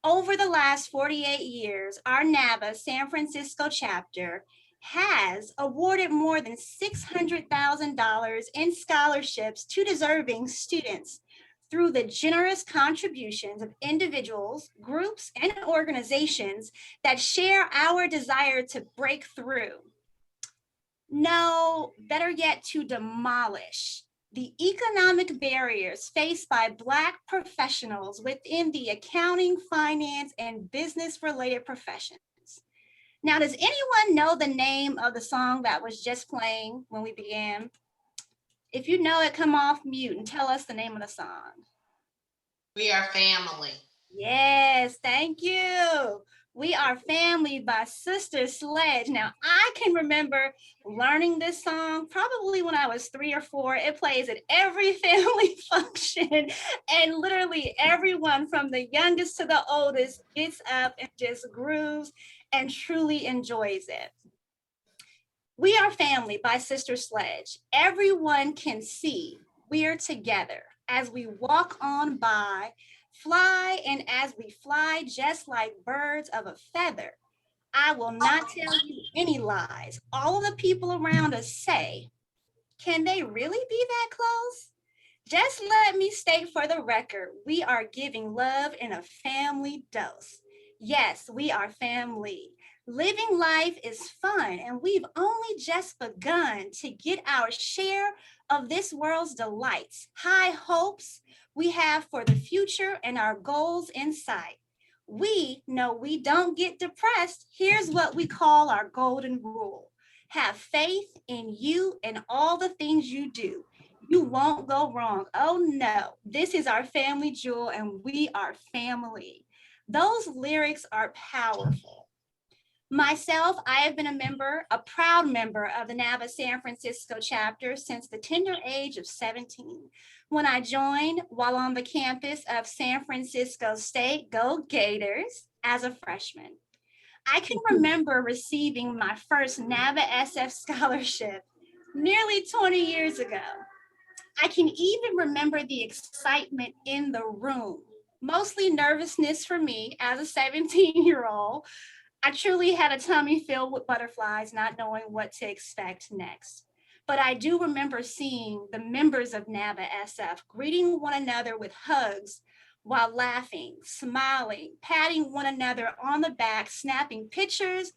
Over the last 48 years, our NABA San Francisco chapter has awarded more than $600,000 in scholarships to deserving students through the generous contributions of individuals, groups, and organizations that share our desire to break through. No, better yet, to demolish the economic barriers faced by Black professionals within the accounting, finance, and business-related professions. Now, does anyone know the name of the song that was just playing when we began? If you know it, come off mute and tell us the name of the song. We Are Family. Yes, thank you. We Are Family by Sister Sledge. Now, I can remember learning this song probably when I was 3 or 4. It plays at every family function, and literally everyone from the youngest to the oldest gets up and just grooves and truly enjoys it. We Are Family by Sister Sledge. Everyone can see we're together as we walk on by, fly, and as we fly just like birds of a feather. I will not tell you any lies. All of the people around us say, can they really be that close? Just let me state for the record, we are giving love in a family dose. Yes, we are family. Living life is fun, and we've only just begun to get our share of this world's delights, high hopes we have for the future, and our goals in sight. We know we don't get depressed. Here's what we call our golden rule. Have faith in you and all the things you do. You won't go wrong. Oh no, this is our family jewel and we are family. Those lyrics are powerful. Myself, I have been a proud member of the NABA San Francisco chapter since the tender age of 17, when I joined while on the campus of San Francisco State, go Gators, as a freshman. I can remember receiving my first NABA SF scholarship nearly 20 years ago. I can even remember the excitement in the room, mostly nervousness for me as a 17-year-old. I truly had a tummy filled with butterflies, not knowing what to expect next. But I do remember seeing the members of NABA SF greeting one another with hugs while laughing, smiling, patting one another on the back, snapping pictures.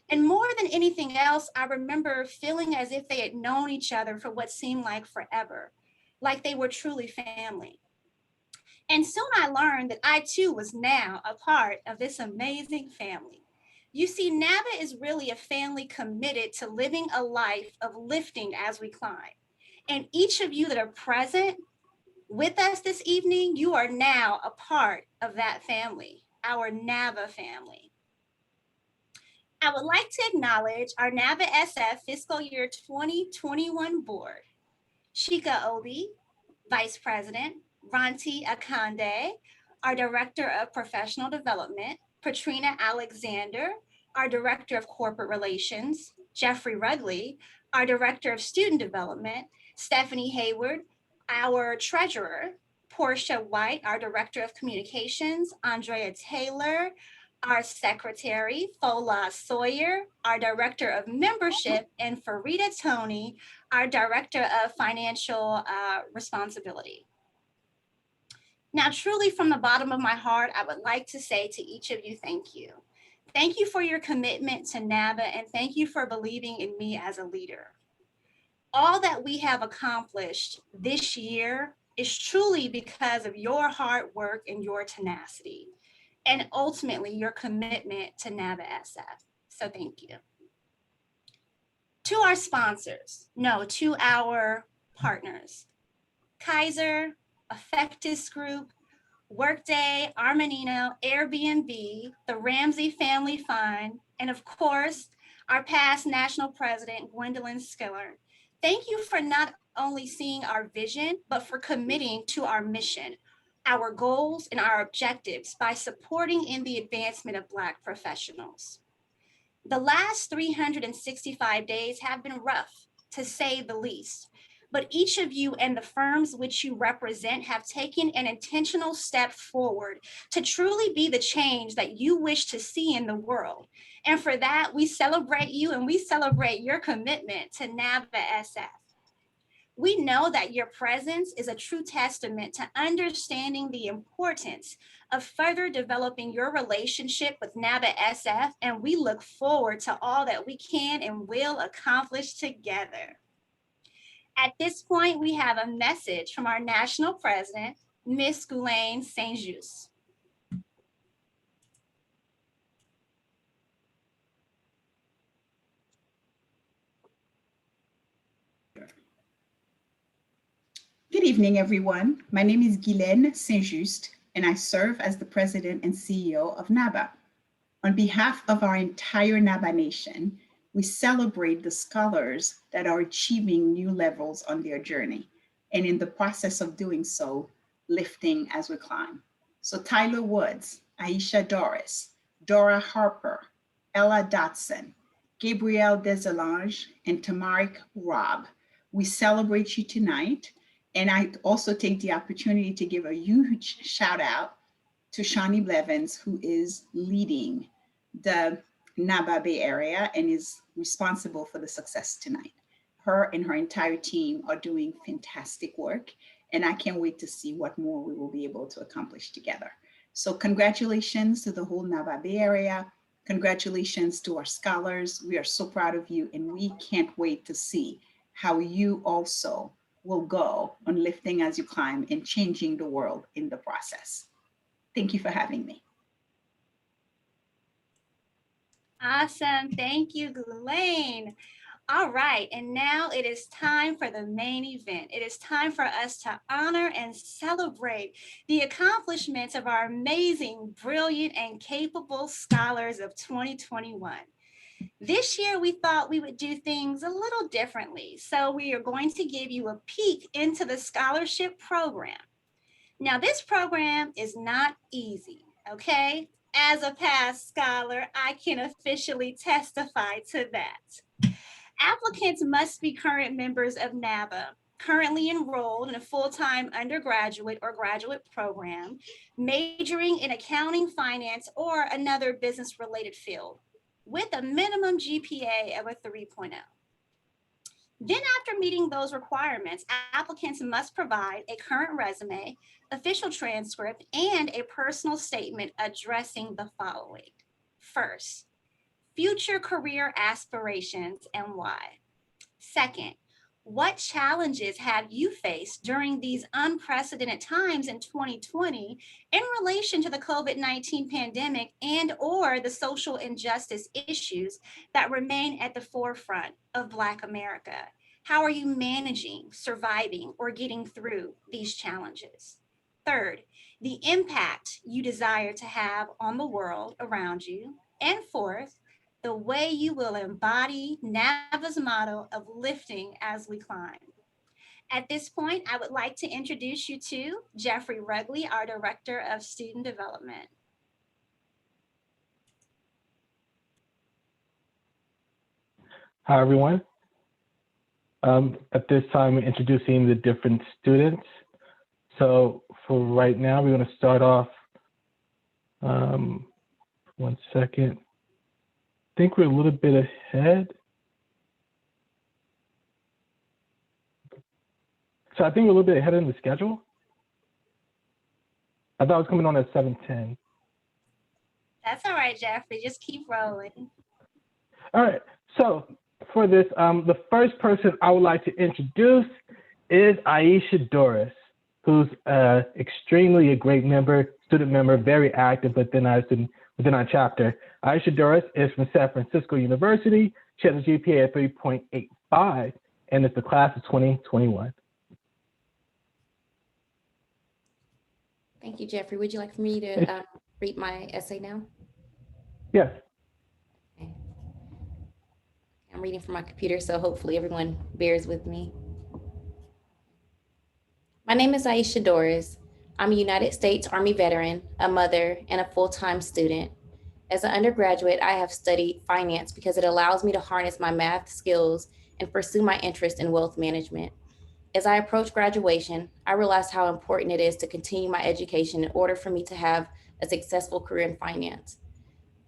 And more than anything else, I remember feeling as if they had known each other for what seemed like forever, like they were truly family. And soon I learned that I too was now a part of this amazing family. You see, NABA is really a family committed to living a life of lifting as we climb. And each of you that are present with us this evening, you are now a part of that family, our NABA family. I would like to acknowledge our NABA SF Fiscal Year 2021 Board. Shika Obi, Vice President, Ranti Akande, our Director of Professional Development, Patrina Alexander, our Director of Corporate Relations, Jeffrey Rudley, our Director of Student Development, Stephanie Hayward, our Treasurer, Portia White, our Director of Communications, Andrea Taylor, our Secretary, Fola Sawyer, our Director of Membership, and Farida Tony, our Director of Financial Responsibility. Now, truly from the bottom of my heart, I would like to say to each of you, thank you. Thank you for your commitment to NABA, and thank you for believing in me as a leader. All that we have accomplished this year is truly because of your hard work and your tenacity, and ultimately your commitment to NABA SF. So thank you. To our sponsors, no, to our partners, Kaiser, Effectus Group, Workday, Armanino, Airbnb, the Ramsey Family Fund, and of course, our past national president, Gwendolyn Skiller. Thank you for not only seeing our vision, but for committing to our mission, our goals, and our objectives by supporting in the advancement of Black professionals. The last 365 days have been rough, to say the least. but each of you and the firms which you represent have taken an intentional step forward to truly be the change that you wish to see in the world. And for that, we celebrate you and we celebrate your commitment to NABA SF. We know that your presence is a true testament to understanding the importance of further developing your relationship with NABA SF, and we look forward to all that we can and will accomplish together. At this point, we have a message from our national president, Ms. Ghislaine Saint-Just. Good evening, everyone. My name is Ghislaine Saint-Just, and I serve as the president and CEO of NABA. On behalf of our entire NABA nation, we celebrate the scholars that are achieving new levels on their journey, and in the process of doing so, lifting as we climb. So Tyler Woods, Aisha Doris, Dora Harper, Ella Dotson, Gabrielle Desalange, and Tamarik Robb, we celebrate you tonight. And I also take the opportunity to give a huge shout out to Shawnee Blevins, who is leading the NABA Bay Area and is responsible for the success tonight. Her and her entire team are doing fantastic work, and I can't wait to see what more we will be able to accomplish together. So congratulations to the whole NABA Bay Area. Congratulations to our scholars. We are so proud of you, and we can't wait to see how you also will go on lifting as you climb and changing the world in the process. Thank you for having me. Awesome. Thank you, Ghislaine. All right, and now it is time for the main event. It is time for us to honor and celebrate the accomplishments of our amazing, brilliant, and capable scholars of 2021. This year, we thought we would do things a little differently. So we are going to give you a peek into the scholarship program. Now, this program is not easy, okay? As a past scholar, I can officially testify to that. Applicants must be current members of NABA, currently enrolled in a full-time undergraduate or graduate program, majoring in accounting, finance, or another business-related field, with a minimum GPA of a 3.0. Then after meeting those requirements, applicants must provide a current resume, official transcript, and a personal statement addressing the following. First, future career aspirations and why. Second, what challenges have you faced during these unprecedented times in 2020 in relation to the COVID-19 pandemic and or the social injustice issues that remain at the forefront of Black America? How are you managing, surviving, or getting through these challenges? Third, the impact you desire to have on the world around you. And fourth, the way you will embody NABA's motto of lifting as we climb. At this point, I would like to introduce you to Jeffrey Rugley, our Director of Student Development. Hi, everyone. At this time, we're introducing the different students. So for right now, we're going to start off, 1 second. I think we're a little bit ahead. So I think we're a little bit ahead in the schedule. I thought it was coming on at 7:10. That's all right, Jeffrey. Just keep rolling. All right. So for this, the first person I would like to introduce is Aisha Doris, who's extremely a great member, student member, very active within our chapter. Aisha Doris is from San Francisco University. She has a GPA of 3.85, and it's the class of 2021. Thank you, Jeffrey. Would you like for me to read my essay now? Yes. Okay. I'm reading from my computer, so hopefully everyone bears with me. My name is Aisha Doris. I'm a United States Army veteran, a mother, and a full-time student. As an undergraduate, I have studied finance because it allows me to harness my math skills and pursue my interest in wealth management. As I approach graduation, I realized how important it is to continue my education in order for me to have a successful career in finance.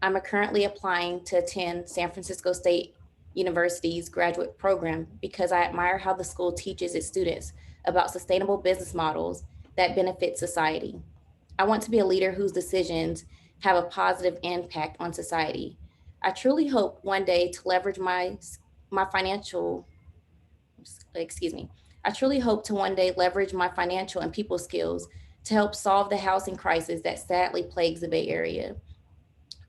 I'm currently applying to attend San Francisco State University's graduate program because I admire how the school teaches its students about sustainable business models that benefit society. I want to be a leader whose decisions have a positive impact on society. I truly hope one day to leverage my financial, excuse me. I truly hope to one day leverage my financial and people skills to help solve the housing crisis that sadly plagues the Bay Area.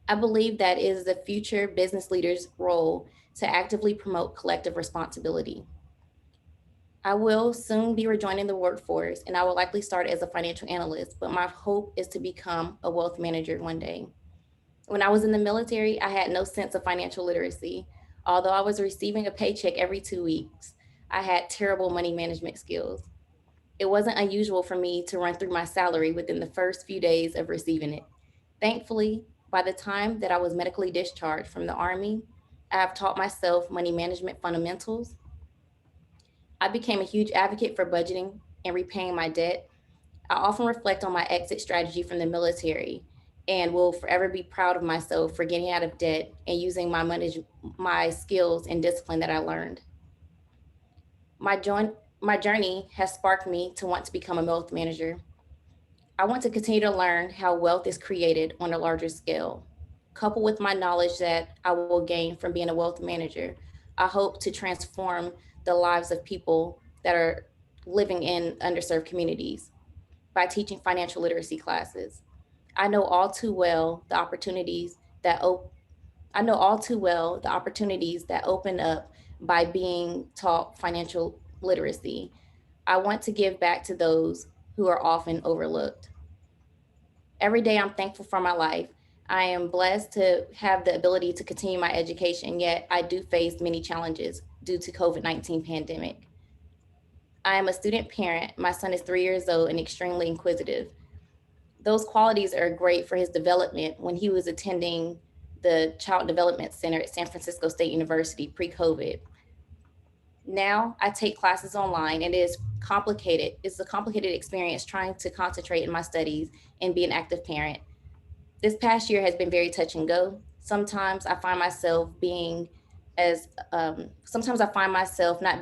I believe that it is the future business leader's role to actively promote collective responsibility. I will soon be rejoining the workforce and I will likely start as a financial analyst, but my hope is to become a wealth manager one day. When I was in the military, I had no sense of financial literacy. Although I was receiving a paycheck every 2 weeks, I had terrible money management skills. It wasn't unusual for me to run through my salary within the first few days of receiving it. Thankfully, by the time that I was medically discharged from the Army, I have taught myself money management fundamentals. I became a huge advocate for budgeting and repaying my debt. I often reflect on my exit strategy from the military and will forever be proud of myself for getting out of debt and using my skills and discipline that I learned. My journey has sparked me to want to become a wealth manager. I want to continue to learn how wealth is created on a larger scale. Coupled with my knowledge that I will gain from being a wealth manager, I hope to transform the lives of people that are living in underserved communities by teaching financial literacy classes. I know all too well the opportunities that op- I know all too well the opportunities that open up by being taught financial literacy. I want to give back to those who are often overlooked. Every day I'm thankful for my life. I am blessed to have the ability to continue my education, yet I do face many challenges due to COVID-19 pandemic. I am a student parent. My son is 3 years old and extremely inquisitive. Those qualities are great for his development when he was attending the Child Development Center at San Francisco State University pre-COVID. Now I take classes online and it is complicated. It's a complicated experience trying to concentrate in my studies and be an active parent. This past year has been very touch and go. Sometimes I find myself not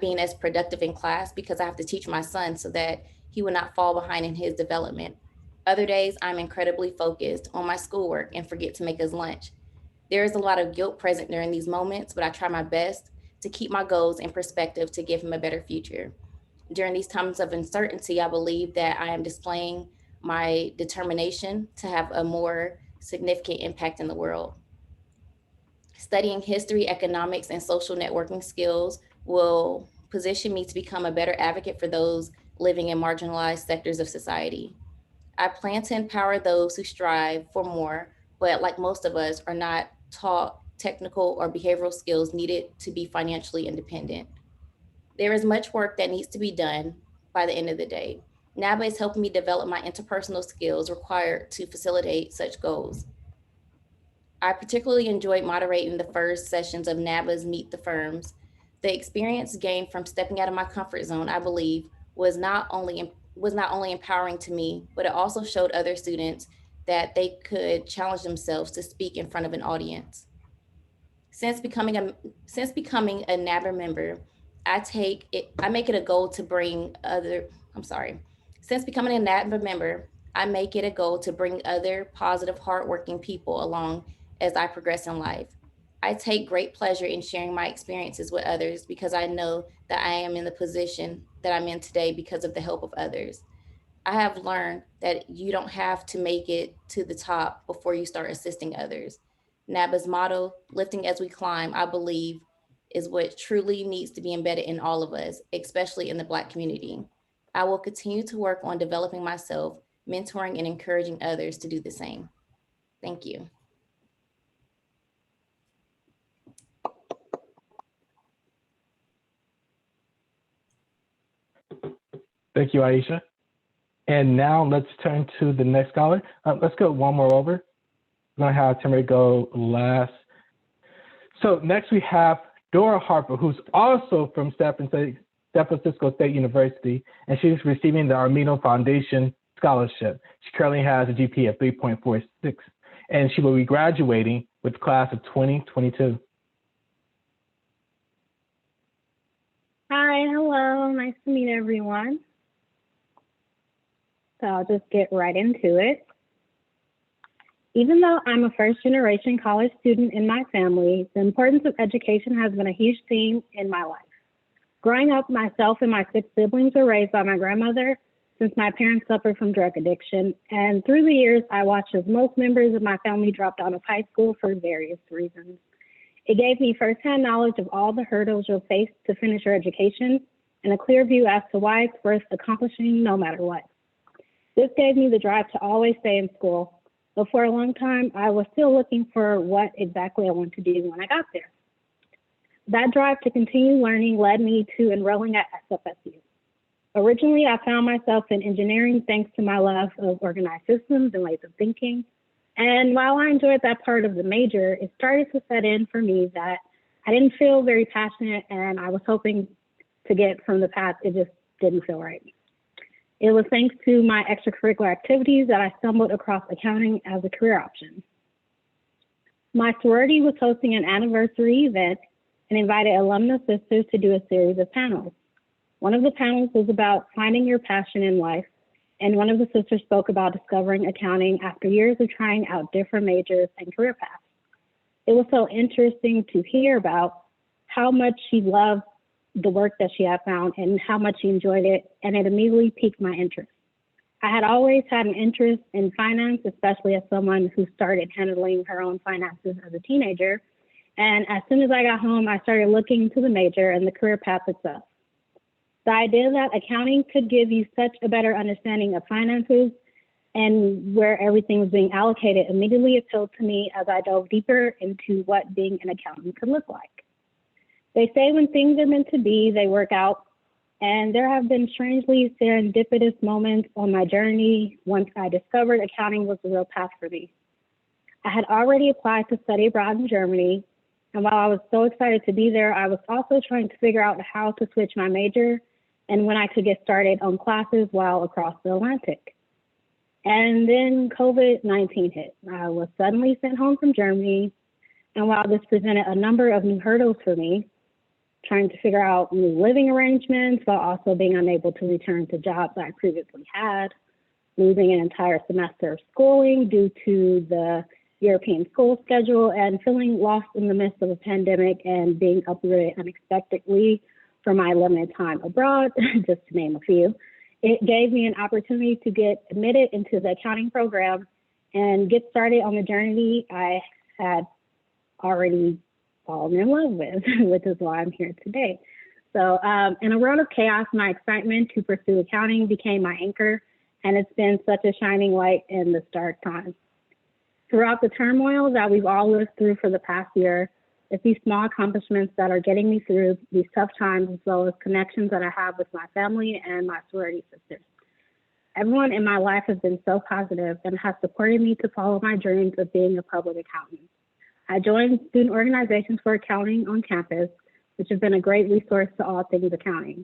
being as productive in class because I have to teach my son so that he will not fall behind in his development. Other days, I'm incredibly focused on my schoolwork and forget to make his lunch. There is a lot of guilt present during these moments, but I try my best to keep my goals in perspective to give him a better future. During these times of uncertainty, I believe that I am displaying my determination to have a more significant impact in the world. Studying history, economics, and social networking skills will position me to become a better advocate for those living in marginalized sectors of society. I plan to empower those who strive for more, but like most of us, are not taught technical or behavioral skills needed to be financially independent. There is much work that needs to be done by the end of the day. NABA is helping me develop my interpersonal skills required to facilitate such goals. I particularly enjoyed moderating the first sessions of NABA's Meet the Firms. The experience gained from stepping out of my comfort zone, I believe, was not only empowering to me, but it also showed other students that they could challenge themselves to speak in front of an audience. Since becoming a since becoming a NABA member, I make it a goal to bring other I'm sorry. Since becoming a NABA member, I make it a goal to bring other positive, hardworking people along as I progress in life. I take great pleasure in sharing my experiences with others because I know that I am in the position that I'm in today because of the help of others. I have learned that you don't have to make it to the top before you start assisting others. NABA's motto, lifting as we climb, I believe is what truly needs to be embedded in all of us, especially in the Black community. I will continue to work on developing myself, mentoring, and encouraging others to do the same. Thank you. Thank you, Aisha. And now let's turn to the next scholar. Let's go one more over. I'm gonna have Timmy go last. So next we have Dora Harper, who's also from San Francisco San Francisco State University, and she's receiving the Armino Foundation Scholarship. She currently has a GPA of 3.46, and she will be graduating with the class of 2022. Hi, hello, nice to meet everyone. So I'll just get right into it. Even though I'm a first-generation college student in my family, the importance of education has been a huge theme in my life. Growing up, myself and my 6 siblings were raised by my grandmother since my parents suffered from drug addiction. And through the years, I watched as most members of my family dropped out of high school for various reasons. It gave me firsthand knowledge of all the hurdles you'll face to finish your education and a clear view as to why it's worth accomplishing no matter what. This gave me the drive to always stay in school, but for a long time, I was still looking for what exactly I wanted to do when I got there. That drive to continue learning led me to enrolling at SFSU. Originally, I found myself in engineering thanks to my love of organized systems and ways of thinking. And while I enjoyed that part of the major, it started to set in for me that I didn't feel very passionate, and I was hoping to get from the path. It just didn't feel right. It was thanks to my extracurricular activities that I stumbled across accounting as a career option. My sorority was hosting an anniversary event and invited alumna sisters to do a series of panels. One of the panels was about finding your passion in life, and one of the sisters spoke about discovering accounting after years of trying out different majors and career paths. It was so interesting to hear about how much she loved the work that she had found and how much she enjoyed it, and it immediately piqued my interest. I had always had an interest in finance, especially as someone who started handling her own finances as a teenager. And as soon as I got home, I started looking into the major and the career path itself. The idea that accounting could give you such a better understanding of finances and where everything was being allocated immediately appealed to me as I dove deeper into what being an accountant could look like. They say when things are meant to be, they work out. And there have been strangely serendipitous moments on my journey once I discovered accounting was the real path for me. I had already applied to study abroad in Germany. And while I was so excited to be there, I was also trying to figure out how to switch my major and when I could get started on classes while across the Atlantic. And then COVID-19 hit. I was suddenly sent home from Germany. And while this presented a number of new hurdles for me, trying to figure out new living arrangements while also being unable to return to jobs I previously had, losing an entire semester of schooling due to the European school schedule, and feeling lost in the midst of a pandemic and being uprooted unexpectedly for my limited time abroad, just to name a few. It gave me an opportunity to get admitted into the accounting program and get started on the journey I had already fallen in love with, which is why I'm here today. So in a world of chaos, my excitement to pursue accounting became my anchor, and it's been such a shining light in this dark time. Throughout the turmoil that we've all lived through for the past year, it's these small accomplishments that are getting me through these tough times, as well as connections that I have with my family and my sorority sisters. Everyone in my life has been so positive and has supported me to follow my dreams of being a public accountant. I joined student organizations for accounting on campus, which has been a great resource to all things accounting.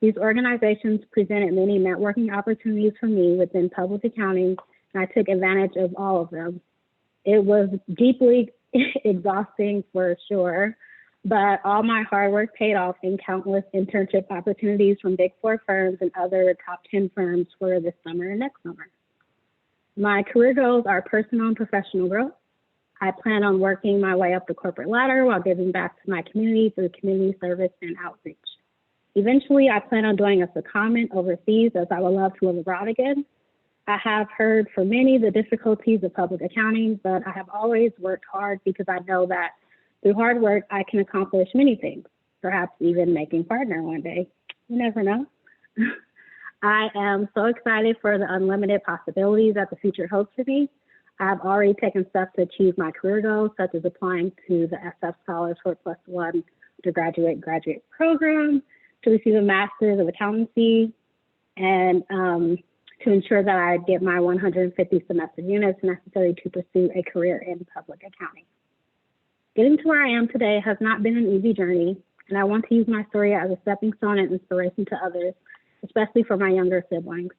These organizations presented many networking opportunities for me within public accounting, and I took advantage of all of them. It was deeply exhausting for sure, but all my hard work paid off in countless internship opportunities from Big Four firms and other top 10 firms for this summer and next summer. My career goals are personal and professional growth. I plan on working my way up the corporate ladder while giving back to my community through community service and outreach. Eventually, I plan on doing a secondment overseas, as I would love to live abroad again. I have heard from many the difficulties of public accounting, but I have always worked hard because I know that through hard work, I can accomplish many things, perhaps even making partner one day. You never know. I am so excited for the unlimited possibilities that the future holds for me. I have already taken steps to achieve my career goals, such as applying to the SF Scholars for +1 undergraduate graduate program, to receive a Master's of Accountancy, and to ensure that I get my 150 semester units necessary to pursue a career in public accounting. Getting to where I am today has not been an easy journey, and I want to use my story as a stepping stone and inspiration to others, especially for my younger siblings.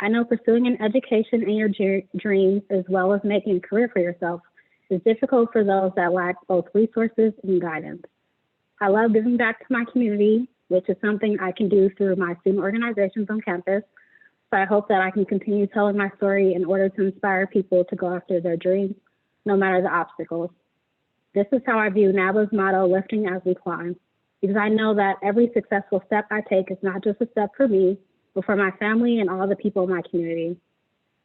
I know pursuing an education in your dreams, as well as making a career for yourself, is difficult for those that lack both resources and guidance. I love giving back to my community, which is something I can do through my student organizations on campus. So I hope that I can continue telling my story in order to inspire people to go after their dreams, no matter the obstacles. This is how I view NABA's motto, lifting as we climb, because I know that every successful step I take is not just a step for me, but for my family and all the people in my community.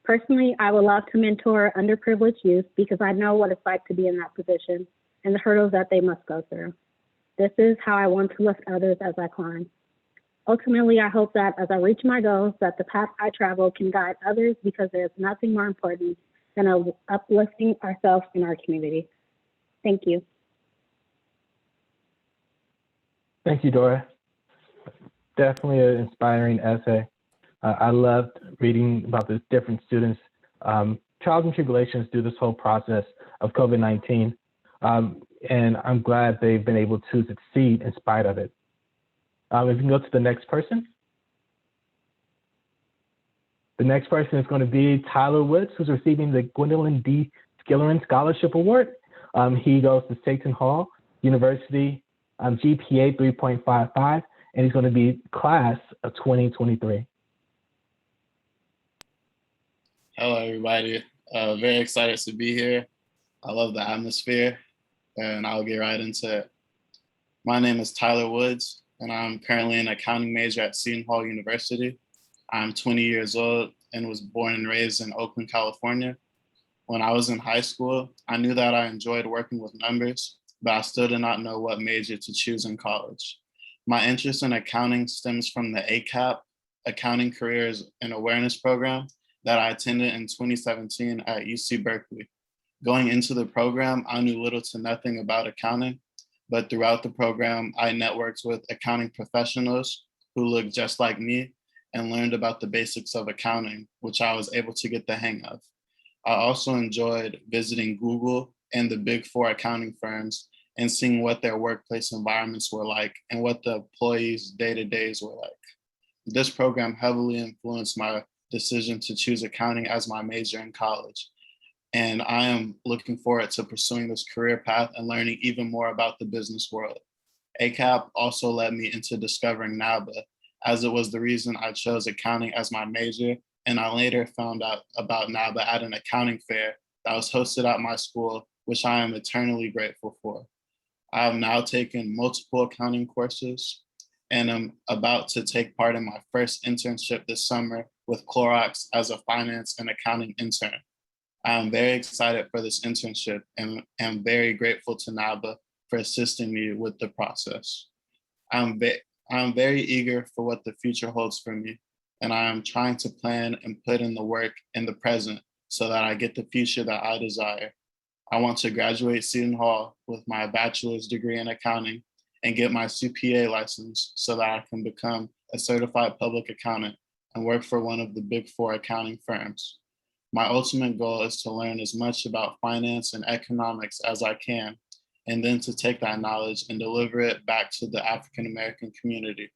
Personally, I would love to mentor underprivileged youth because I know what it's like to be in that position and the hurdles that they must go through. This is how I want to lift others as I climb. Ultimately, I hope that as I reach my goals, that the path I travel can guide others because there's nothing more important than uplifting ourselves in our community. Thank you. Thank you, Dora. Definitely an inspiring essay. I loved reading about the different students' trials and tribulations through this whole process of COVID-19. And I'm glad they've been able to succeed in spite of it. If you can go to the next person. The next person is going to be Tyler Woods, who's receiving the Gwendolyn D. Skillerin Scholarship Award. He goes to Seton Hall University, GPA 3.55, and he's going to be class of 2023. Hello, everybody. Very excited to be here. I love the atmosphere, and I'll get right into it. My name is Tyler Woods, and I'm currently an accounting major at Seton Hall University. I'm 20 years old and was born and raised in Oakland, California. When I was in high school, I knew that I enjoyed working with numbers, but I still did not know what major to choose in college. My interest in accounting stems from the ACAP, Accounting Careers and Awareness Program, that I attended in 2017 at UC Berkeley. Going into the program, I knew little to nothing about accounting, but throughout the program, I networked with accounting professionals who looked just like me and learned about the basics of accounting, which I was able to get the hang of. I also enjoyed visiting Google and the big four accounting firms and seeing what their workplace environments were like and what the employees' day-to-days were like. This program heavily influenced my decision to choose accounting as my major in college. And I am looking forward to pursuing this career path and learning even more about the business world. ACAP also led me into discovering NABA, as it was the reason I chose accounting as my major. And I later found out about NABA at an accounting fair that was hosted at my school, which I am eternally grateful for. I have now taken multiple accounting courses and am about to take part in my first internship this summer with Clorox as a finance and accounting intern. I am very excited for this internship and am very grateful to NABA for assisting me with the process. I'm very eager for what the future holds for me, and I am trying to plan and put in the work in the present so that I get the future that I desire. I want to graduate Seton Hall with my bachelor's degree in accounting and get my CPA license so that I can become a certified public accountant and work for one of the big four accounting firms. My ultimate goal is to learn as much about finance and economics as I can, and then to take that knowledge and deliver it back to the African American community.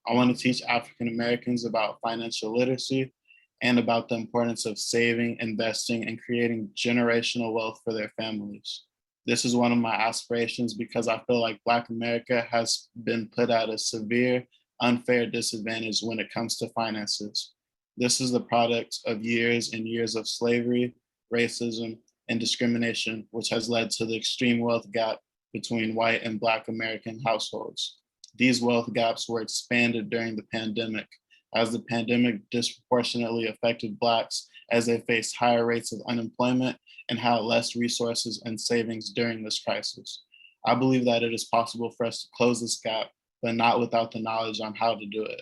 I want to teach African Americans about financial literacy and about the importance of saving, investing, and creating generational wealth for their families. This is one of my aspirations because I feel like Black America has been put at a severe, unfair disadvantage when it comes to finances. This is the product of years and years of slavery, racism, and discrimination, which has led to the extreme wealth gap between white and Black American households. These wealth gaps were expanded during the pandemic, as the pandemic disproportionately affected Blacks as they faced higher rates of unemployment and had less resources and savings during this crisis. I believe that it is possible for us to close this gap, but not without the knowledge on how to do it.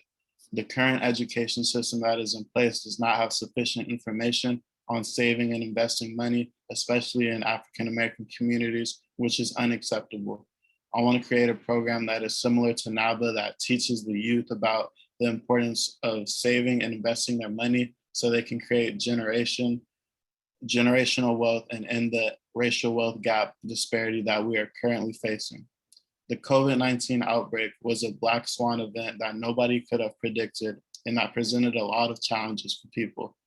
The current education system that is in place does not have sufficient information on saving and investing money, especially in African American communities, which is unacceptable. I want to create a program that is similar to NABA that teaches the youth about the importance of saving and investing their money so they can create generational wealth and end the racial wealth gap disparity that we are currently facing. The COVID-19 outbreak was a black swan event that nobody could have predicted and that presented a lot of challenges for people.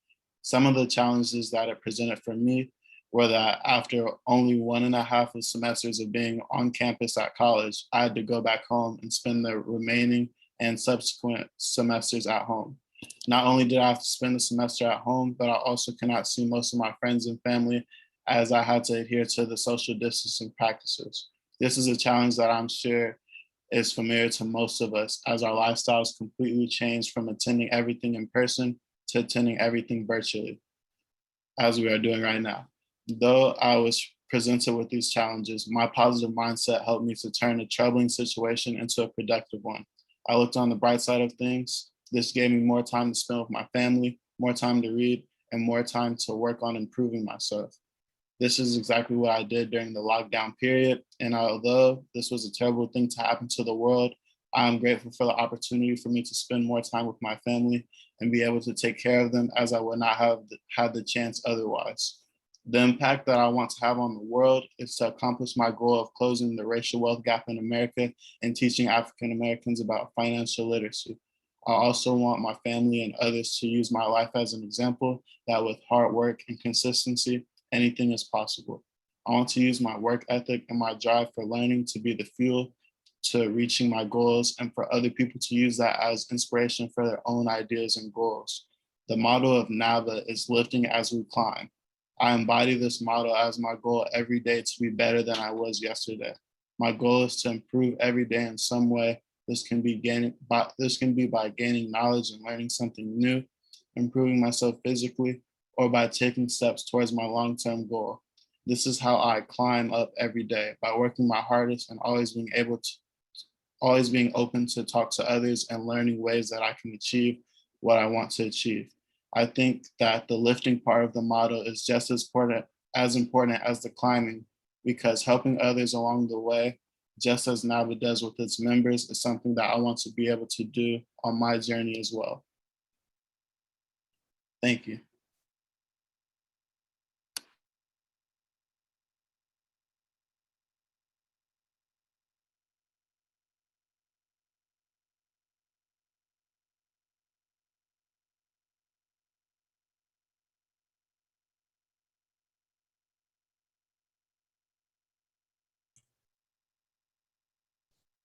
Some of the challenges that it presented for me were that after only 1.5 semesters of being on campus at college, I had to go back home and spend the remaining and subsequent semesters at home. Not only did I have to spend the semester at home, but I also could not see most of my friends and family as I had to adhere to the social distancing practices. This is a challenge that I'm sure is familiar to most of us as our lifestyles completely changed from attending everything in person to attending everything virtually, as we are doing right now. Though I was presented with these challenges, my positive mindset helped me to turn a troubling situation into a productive one. I looked on the bright side of things. This gave me more time to spend with my family, more time to read, and more time to work on improving myself. This is exactly what I did during the lockdown period. And although this was a terrible thing to happen to the world, I am grateful for the opportunity for me to spend more time with my family and be able to take care of them as I would not have had the chance otherwise. The impact that I want to have on the world is to accomplish my goal of closing the racial wealth gap in America and teaching African Americans about financial literacy. I also want my family and others to use my life as an example that with hard work and consistency, anything is possible. I want to use my work ethic and my drive for learning to be the fuel to reaching my goals and for other people to use that as inspiration for their own ideas and goals. The motto of NABA is lifting as we climb. I embody this motto as my goal every day to be better than I was yesterday. My goal is to improve every day in some way. This can be by gaining knowledge and learning something new, improving myself physically, or by taking steps towards my long-term goal. This is how I climb up every day, by working my hardest and always being open to talk to others and learning ways that I can achieve what I want to achieve. I think that the lifting part of the motto is just as important as the climbing, because helping others along the way, just as NABA does with its members, is something that I want to be able to do on my journey as well. Thank you.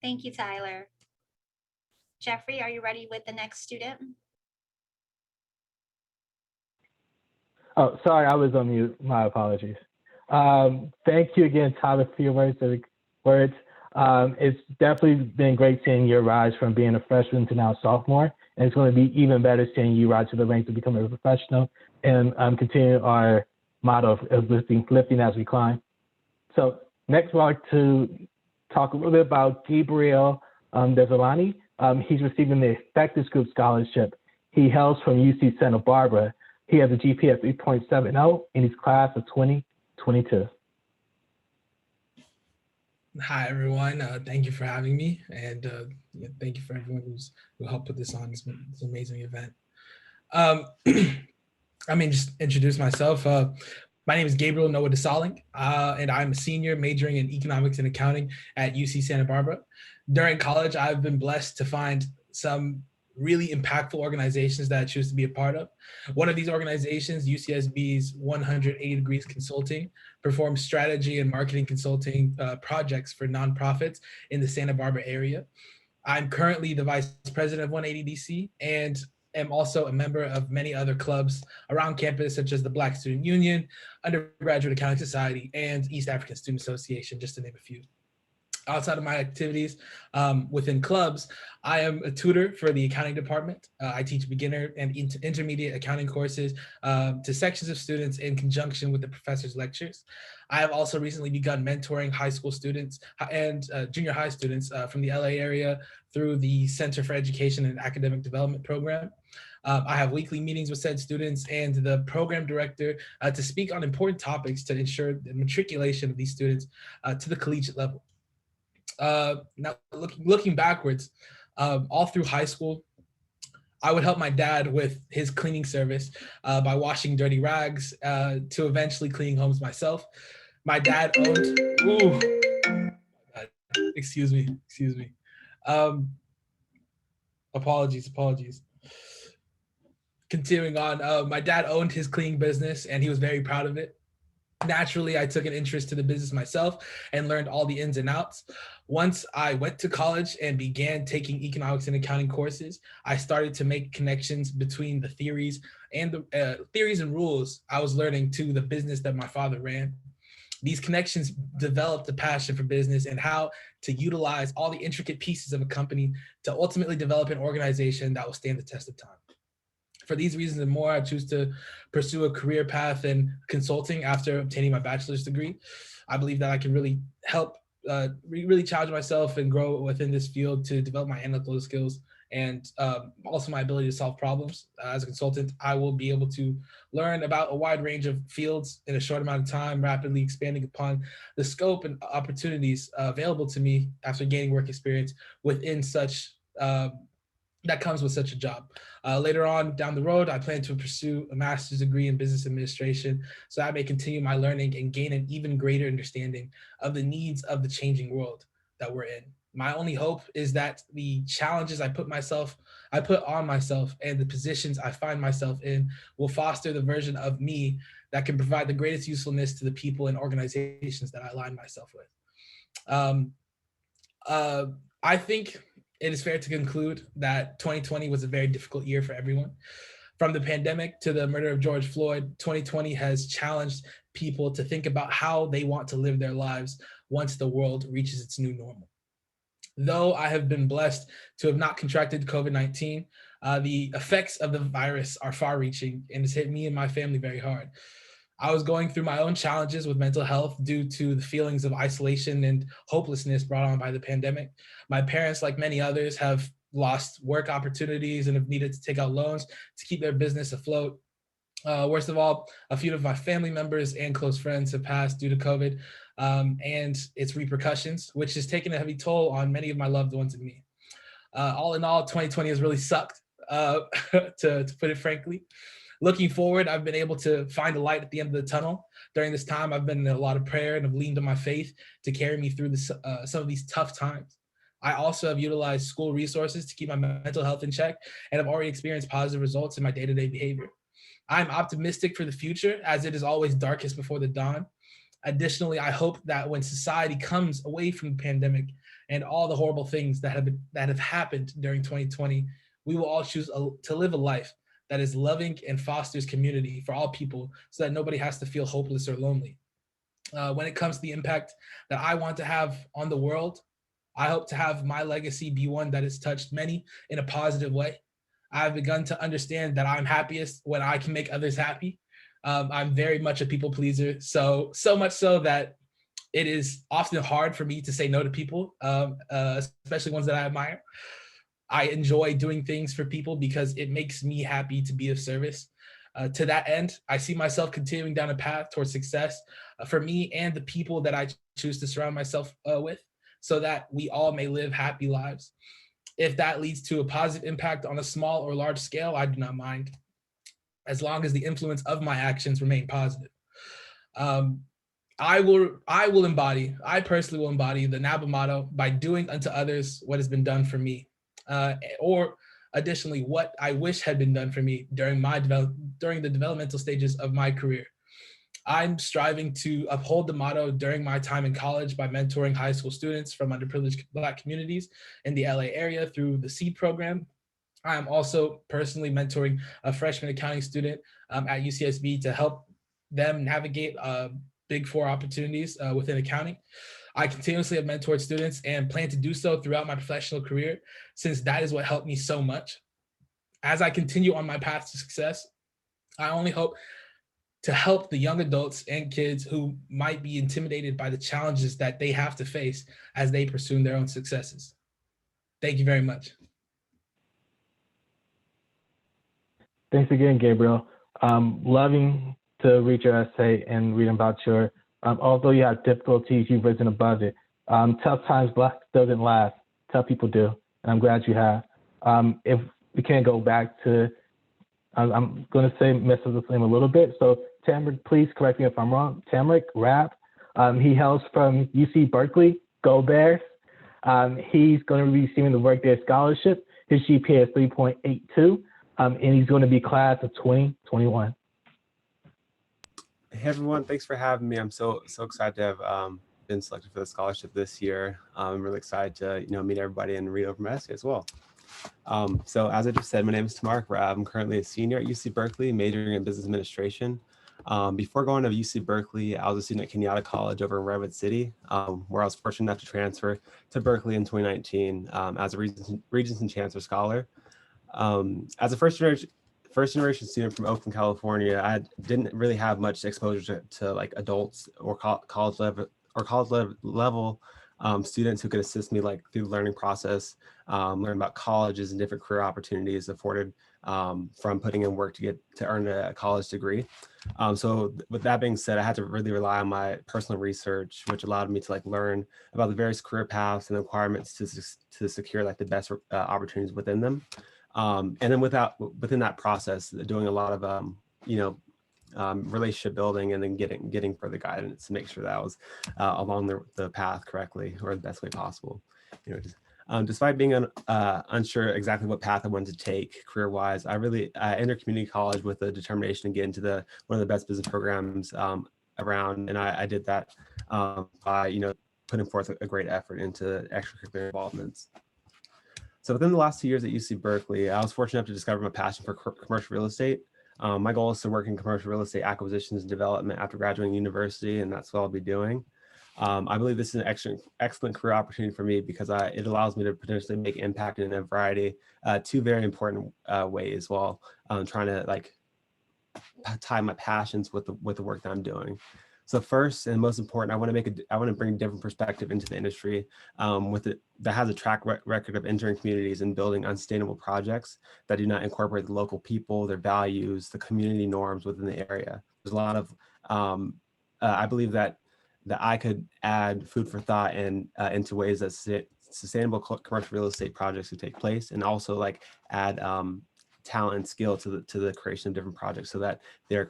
Thank you, Tyler. Jeffrey, are you ready with the next student? Oh, sorry, I was on mute. My apologies. Thank you again, Tyler, for your words. It's definitely been great seeing your rise from being a freshman to now a sophomore, and it's going to be even better seeing you rise to the ranks of becoming a professional and continue our motto of lifting as we climb. So next, we'd like to talk a little bit about Gabriel Desolani. He's receiving the Effectives Group Scholarship. He hails from UC Santa Barbara. He has a GPA of 3.70 in his class of 2022. Hi, everyone. Thank you for having me. And thank you for everyone who helped put this on. It's been an amazing event. Just introduce myself. My name is Gabriel Noah Desaling, and I'm a senior majoring in economics and accounting at UC Santa Barbara. During college, I've been blessed to find some really impactful organizations that I choose to be a part of. One of these organizations, UCSB's 180 Degrees Consulting, performs strategy and marketing consulting projects for nonprofits in the Santa Barbara area. I'm currently the vice president of 180 DC and am also a member of many other clubs around campus, such as the Black Student Union, Undergraduate Accounting Society, and East African Student Association, just to name a few. Outside of my activities within clubs, I am a tutor for the accounting department. I teach beginner and intermediate accounting courses to sections of students in conjunction with the professor's lectures. I have also recently begun mentoring high school students and junior high students from the LA area through the Center for Education and Academic Development program. I have weekly meetings with said students and the program director to speak on important topics to ensure the matriculation of these students to the collegiate level. Now, looking backwards, all through high school, I would help my dad with his cleaning service by washing dirty rags to eventually cleaning homes myself. My dad owned, Excuse me. Um, apologies. Continuing on, my dad owned his cleaning business and he was very proud of it. Naturally, I took an interest to the business myself and learned all the ins and outs. Once I went to college and began taking economics and accounting courses, I started to make connections between the theories and the theories and rules I was learning to the business that my father ran. These connections developed a passion for business and how to utilize all the intricate pieces of a company to ultimately develop an organization that will stand the test of time. For these reasons and more, I choose to pursue a career path in consulting after obtaining my bachelor's degree. I believe that I can really help really challenge myself and grow within this field to develop my analytical skills and also my ability to solve problems. As a consultant, I will be able to learn about a wide range of fields in a short amount of time, rapidly expanding upon the scope and opportunities available to me after gaining work experience within such that comes with such a job. Later on down the road, I plan to pursue a master's degree in business administration so I may continue my learning and gain an even greater understanding of the needs of the changing world that we're in. My only hope is that the challenges I put on myself and the positions I find myself in will foster the version of me that can provide the greatest usefulness to the people and organizations that I align myself with. I think it is fair to conclude that 2020 was a very difficult year for everyone. From the pandemic to the murder of George Floyd, 2020 has challenged people to think about how they want to live their lives once the world reaches its new normal. Though I have been blessed to have not contracted COVID-19, the effects of the virus are far-reaching and has hit me and my family very hard. I was going through my own challenges with mental health due to the feelings of isolation and hopelessness brought on by the pandemic. My parents, like many others, have lost work opportunities and have needed to take out loans to keep their business afloat. Worst of all, a few of my family members and close friends have passed due to COVID and its repercussions, which has taken a heavy toll on many of my loved ones and me. All in all, 2020 has really sucked, to put it frankly. Looking forward, I've been able to find a light at the end of the tunnel. During this time, I've been in a lot of prayer and have leaned on my faith to carry me through some of these tough times. I also have utilized school resources to keep my mental health in check and have already experienced positive results in my day-to-day behavior. I'm optimistic for the future, as it is always darkest before the dawn. Additionally, I hope that when society comes away from the pandemic and all the horrible things that have happened during 2020, we will all choose to live a life that is loving and fosters community for all people so that nobody has to feel hopeless or lonely. When it comes to the impact that I want to have on the world, I hope to have my legacy be one that has touched many in a positive way. I've begun to understand that I'm happiest when I can make others happy. I'm very much a people pleaser, so much so that it is often hard for me to say no to people, especially ones that I admire. I enjoy doing things for people because it makes me happy to be of service. To that end, I see myself continuing down a path towards success for me and the people that I choose to surround myself with, so that we all may live happy lives. If that leads to a positive impact on a small or large scale, I do not mind, as long as the influence of my actions remain positive. I personally will embody the NABA motto by doing unto others what has been done for me, or additionally, what I wish had been done for me during the developmental stages of my career. I'm striving to uphold the motto during my time in college by mentoring high school students from underprivileged Black communities in the LA area through the SEED program. I am also personally mentoring a freshman accounting student at UCSB to help them navigate Big Four opportunities within accounting. I continuously have mentored students and plan to do so throughout my professional career, since that is what helped me so much. As I continue on my path to success, I only hope to help the young adults and kids who might be intimidated by the challenges that they have to face as they pursue their own successes. Thank you very much. Thanks again, Gabriel. Loving to read your essay and reading about your, although you have difficulties, you've risen above it. Tough times doesn't last. Tough people do, and I'm glad you have. If we can go back to, I'm going to say mess up the name a little bit. So Tamrick, please correct me if I'm wrong. Tamrick Rapp, he hails from UC Berkeley. Go Bears. He's going to be receiving the Workday Scholarship. His GPA is 3.82, and he's going to be class of 2021. Hey everyone, thanks for having me. I'm so excited to have been selected for the scholarship this year. I'm really excited to meet everybody and read over my essay as well. So as I just said, my name is Tamar Grab. I'm currently a senior at UC Berkeley, majoring in business administration. Before going to UC Berkeley, I was a student at Kenyatta College over in Redwood City, where I was fortunate enough to transfer to Berkeley in 2019 as a Regents and Chancellor Scholar. As a first generation student from Oakland, California, I didn't really have much exposure to like adults or college level students who could assist me like through the learning process, learn about colleges and different career opportunities afforded from putting in work to earn a college degree. So with that being said, I had to really rely on my personal research, which allowed me to like learn about the various career paths and requirements to secure like the best opportunities within them. And then within that process, doing a lot of relationship building and then getting further guidance to make sure that I was along the path correctly or the best way possible. Despite being unsure exactly what path I wanted to take career-wise, I entered community college with a determination to get into one of the best business programs around, and I did that by putting forth a great effort into extracurricular involvements. So within the last 2 years at UC Berkeley, I was fortunate enough to discover my passion for commercial real estate. My goal is to work in commercial real estate acquisitions and development after graduating university, and that's what I'll be doing. I believe this is an excellent career opportunity for me because it allows me to potentially make impact in a variety, two very important ways while trying to like tie my passions with the work that I'm doing. So first and most important, I want to bring a different perspective into the industry that has a track record of entering communities and building unsustainable projects that do not incorporate the local people, their values, the community norms within the area. There's a lot of, I believe that I could add food for thought and into ways that sustainable commercial real estate projects could take place, and also like add talent and skill to the creation of different projects so that they're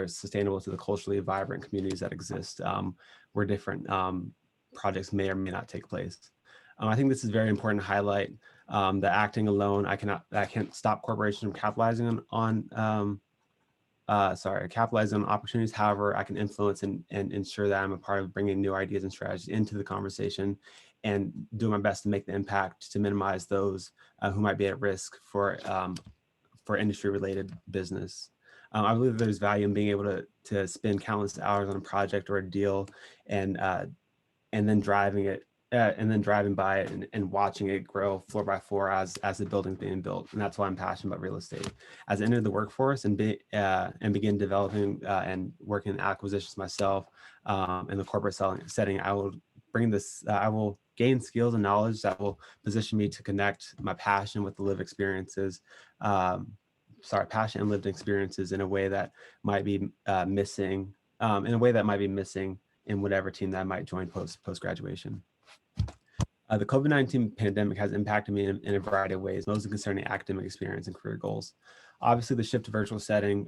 sustainable to the culturally vibrant communities that exist where different projects may or may not take place. I think this is very important to highlight that acting alone, I can't stop corporations from capitalizing on opportunities. However, I can influence and ensure that I'm a part of bringing new ideas and strategies into the conversation and do my best to make the impact to minimize those who might be at risk for industry-related business. I believe there's value in being able to spend countless hours on a project or a deal and then driving by it and watching it grow floor by floor as the building's being built. And that's why I'm passionate about real estate. As I enter the workforce and begin developing and working in acquisitions myself in the corporate setting, I will gain skills and knowledge that will position me to connect my passion with the lived experiences, passion and lived experiences in a way that might be missing, in whatever team that I might join post-graduation. The COVID-19 pandemic has impacted me in a variety of ways, mostly concerning academic experience and career goals. Obviously, with the shift to virtual setting,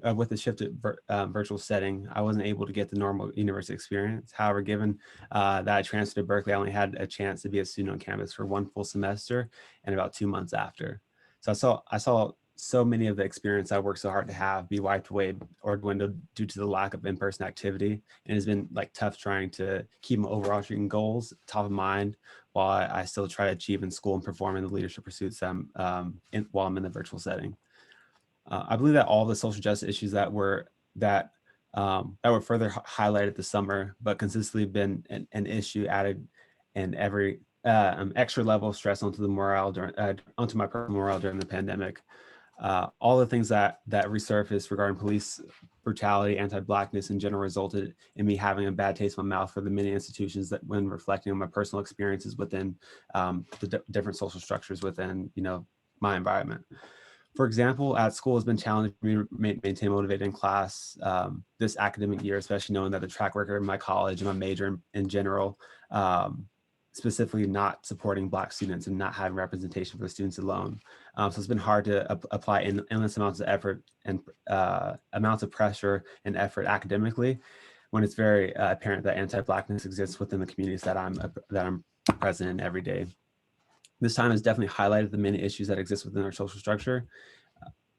I wasn't able to get the normal university experience. However, given that I transferred to Berkeley, I only had a chance to be a student on campus for one full semester and about 2 months after. So I saw so many of the experience I worked so hard to have be wiped away or dwindled due to the lack of in-person activity. And it's been like tough trying to keep my overarching goals top of mind while I still try to achieve in school and perform in the leadership pursuits while I'm in the virtual setting. I believe that all the social justice issues that were further highlighted this summer, but consistently been an issue added in every extra level of stress onto my personal morale during the pandemic. All the things that resurfaced regarding police brutality, anti-Blackness in general resulted in me having a bad taste in my mouth for the many institutions that, when reflecting on my personal experiences within the different social structures within my environment. For example, at school, it's been challenging for me to maintain motivated in class this academic year, especially knowing that the track record of my college and my major in general, specifically not supporting Black students and not having representation for the students alone. So it's been hard to apply endless amounts of effort and amounts of pressure and effort academically when it's very apparent that anti-Blackness exists within the communities that I'm present every day. This time has definitely highlighted the many issues that exist within our social structure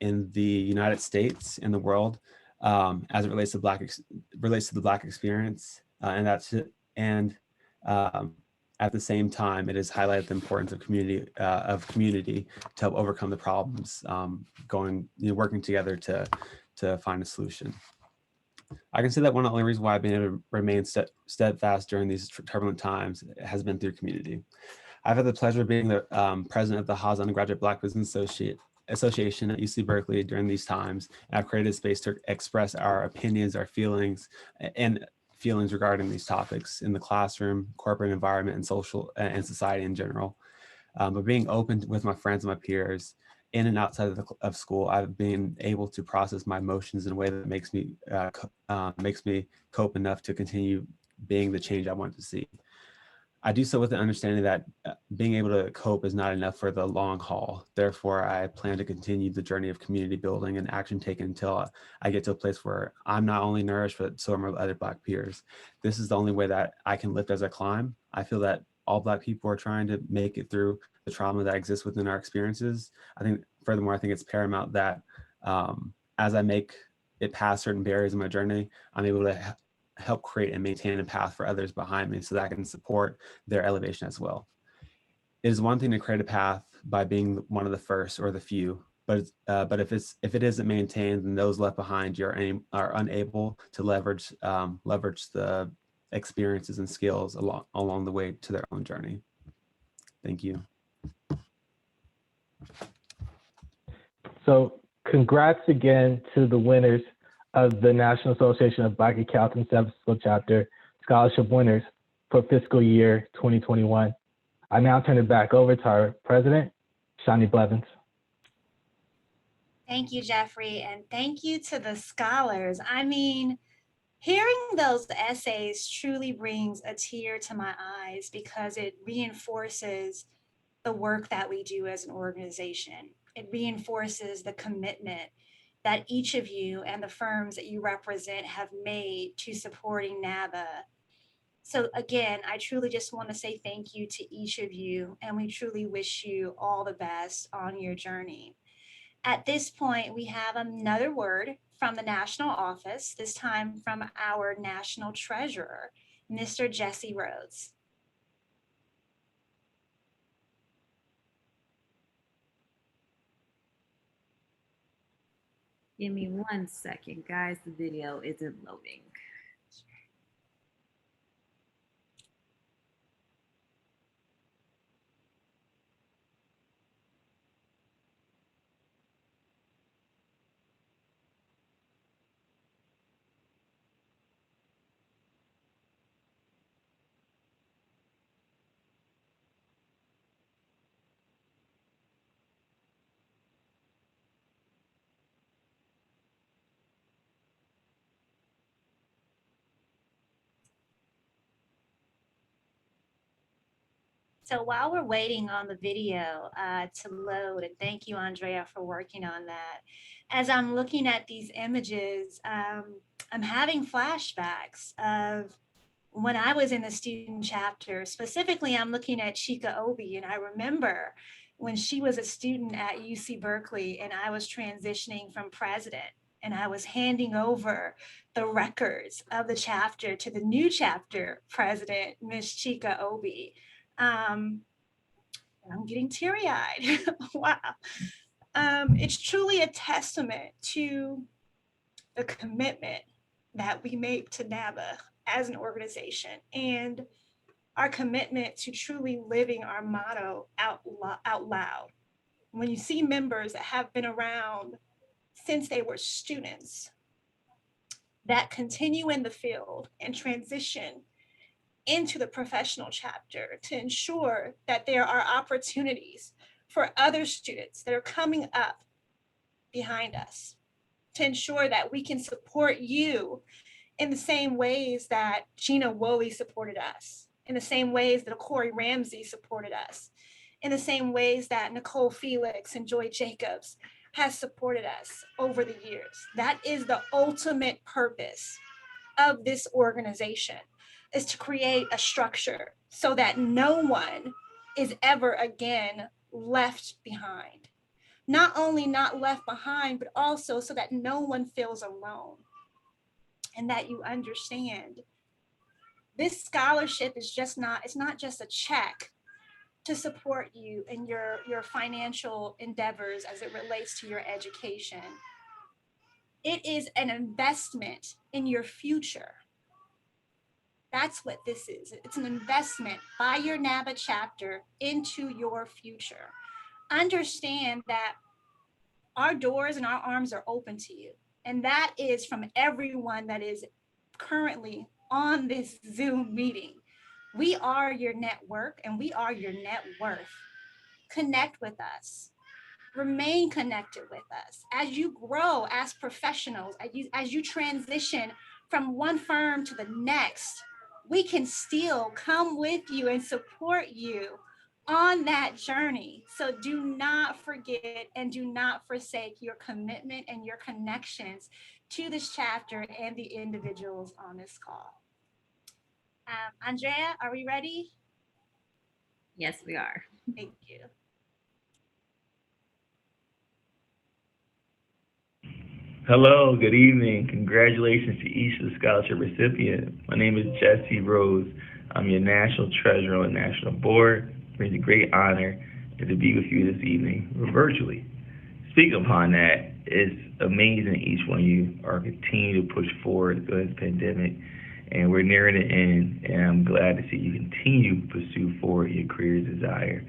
in the United States, in the world, as it relates to the Black experience, and at the same time, it has highlighted the importance of community to help overcome the problems, working together to find a solution. I can say that one of the only reasons why I've been able to remain steadfast during these turbulent times has been through community. I've had the pleasure of being the president of the Haas Undergraduate Black Business Association at UC Berkeley during these times. And I've created a space to express our opinions, our feelings regarding these topics in the classroom, corporate environment, and social and society in general. But being open with my friends and my peers in and outside of school, I've been able to process my emotions in a way that makes me cope enough to continue being the change I want to see. I do so with the understanding that being able to cope is not enough for the long haul. Therefore, I plan to continue the journey of community building and action taken until I get to a place where I'm not only nourished, but so are my other Black peers. This is the only way that I can lift as I climb. I feel that all Black people are trying to make it through the trauma that exists within our experiences. Furthermore, I think it's paramount that as I make it past certain barriers in my journey, I'm able to help create and maintain a path for others behind me so that I can support their elevation as well. It is one thing to create a path by being one of the first or the few, but if it isn't maintained, then those left behind are unable to leverage the experiences and skills along the way to their own journey. Thank you. So congrats again to the winners of the National Association of Black Accountants San Francisco Chapter Scholarship winners for fiscal year 2021. I now turn it back over to our president, Shani Blevins. Thank you, Jeffrey, and thank you to the scholars. I mean, hearing those essays truly brings a tear to my eyes because it reinforces the work that we do as an organization. It reinforces the commitment that each of you and the firms that you represent have made to supporting NABA. So again, I truly just want to say thank you to each of you, and we truly wish you all the best on your journey. At this point, we have another word from the national office, this time from our national treasurer, Mr. Jesse Rhodes. Give me 1 second, guys. The video isn't loading. So while we're waiting on the video to load, and thank you, Andrea, for working on that. As I'm looking at these images, I'm having flashbacks of when I was in the student chapter. Specifically, I'm looking at Chika Obi, and I remember when she was a student at UC Berkeley and I was transitioning from president and I was handing over the records of the chapter to the new chapter president, Miss Chika Obi. I'm getting teary-eyed. Wow. It's truly a testament to the commitment that we make to NABA as an organization and our commitment to truly living our motto out loud. When you see members that have been around since they were students that continue in the field and transition into the professional chapter to ensure that there are opportunities for other students that are coming up behind us, to ensure that we can support you in the same ways that Gina Woolley supported us, in the same ways that Corey Ramsey supported us, in the same ways that Nicole Felix and Joy Jacobs has supported us over the years. That is the ultimate purpose of this organization, is to create a structure so that no one is ever again left behind. Not only not left behind, but also so that no one feels alone, and that you understand this scholarship is it's not just a check to support you in your financial endeavors as it relates to your education. It is an investment in your future. That's what this is. It's an investment by your NABA chapter into your future. Understand that our doors and our arms are open to you. And that is from everyone that is currently on this Zoom meeting. We are your network and we are your net worth. Connect with us. Remain connected with us. As you grow as professionals, as you transition from one firm to the next, we can still come with you and support you on that journey. So do not forget and do not forsake your commitment and your connections to this chapter and the individuals on this call. Andrea, are we ready? Yes, we are. Thank you. Hello, good evening. Congratulations to each of the scholarship recipients. My name is Jesse Rose. I'm your national treasurer on the national board. It's a great honor to be with you this evening virtually. Speaking upon that, it's amazing each one of you are continuing to push forward through this pandemic, and we're nearing the end, and I'm glad to see you continue to pursue forward your career's desire.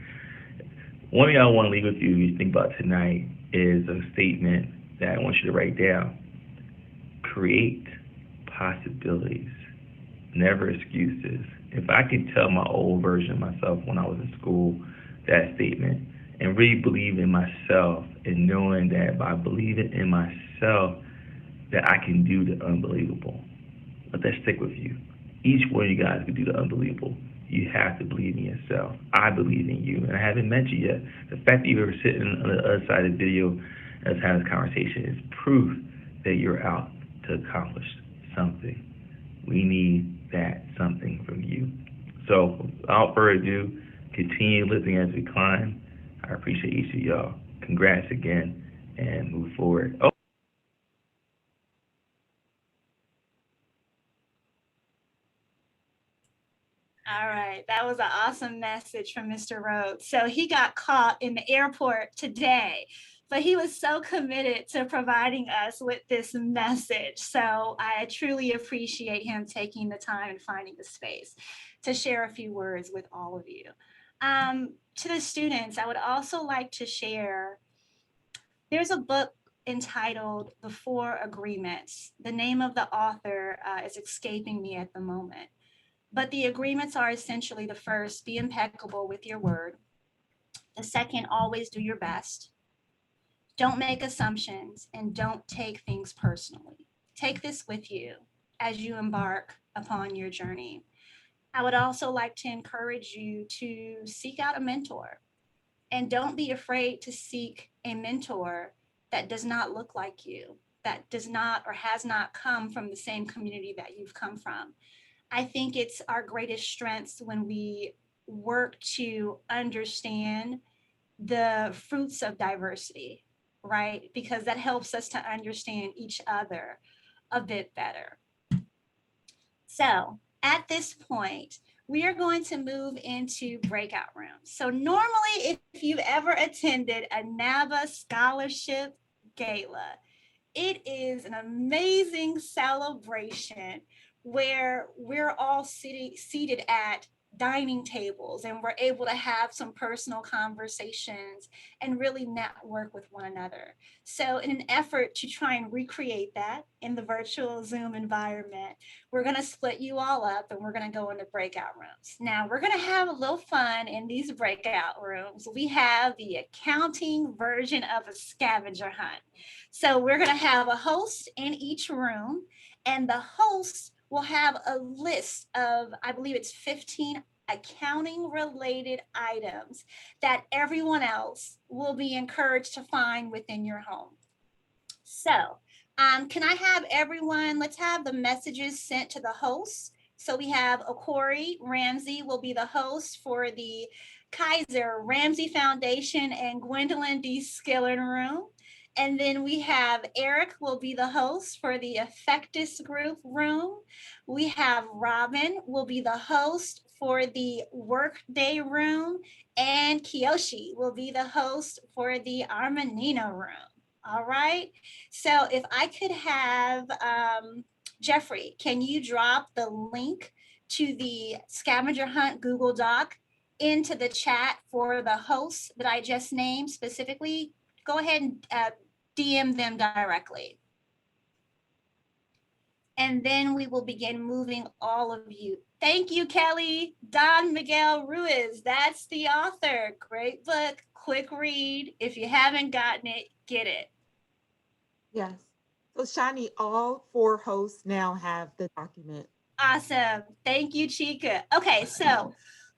One thing I want to leave with you think about tonight is a statement that I want you to write down. Create possibilities, never excuses. If I could tell my old version of myself when I was in school that statement and really believe in myself and knowing that by believing in myself that I can do the unbelievable. Let that stick with you. Each one of you guys can do the unbelievable. You have to believe in yourself. I believe in you, and I haven't met you yet. The fact that you were sitting on the other side of the video as having this conversation is proof that you're out to accomplish something. We need that something from you. So without further ado, continue lifting as we climb. I appreciate each of y'all. Congrats again and move forward. Oh. All right, that was an awesome message from Mr. Rhodes. So he got caught in the airport today, but he was so committed to providing us with this message. So I truly appreciate him taking the time and finding the space to share a few words with all of you. To the students, I would also like to share, there's a book entitled The Four Agreements. The name of the author is escaping me at the moment. But the agreements are essentially the first, be impeccable with your word. The second, always do your best. Don't make assumptions and don't take things personally. Take this with you as you embark upon your journey. I would also like to encourage you to seek out a mentor, and don't be afraid to seek a mentor that does not look like you, that does not or has not come from the same community that you've come from. I think it's our greatest strengths when we work to understand the fruits of diversity, right? Because that helps us to understand each other a bit better. So at this point, we are going to move into breakout rooms. So normally, if you've ever attended a NABA scholarship gala, it is an amazing celebration where we're all seated at dining tables and we're able to have some personal conversations and really network with one another. So in an effort to try and recreate that in the virtual Zoom environment, we're going to split you all up and we're going to go into breakout rooms. Now we're going to have a little fun in these breakout rooms. We have the accounting version of a scavenger hunt. So we're going to have a host in each room, and the host will have a list of, I believe it's 15 accounting related items that everyone else will be encouraged to find within your home. So can I have everyone, let's have the messages sent to the host So we have Okori Ramsey will be the host for the Kaiser Ramsey Foundation and Gwendolyn D. Skillen Room. And then we have Eric will be the host for the Effectus Group Room. We have Robin will be the host for the Workday Room. And Kiyoshi will be the host for the Armanino Room. All right. So if I could have Jeffrey, can you drop the link to the scavenger hunt Google Doc into the chat for the hosts that I just named specifically? Go ahead and DM them directly. And then we will begin moving all of you. Thank you, Kelly. Don Miguel Ruiz, that's the author. Great book, quick read. If you haven't gotten it, get it. Yes. So Shani, all 4 hosts now have the document. Awesome. Thank you, Chica. Okay, so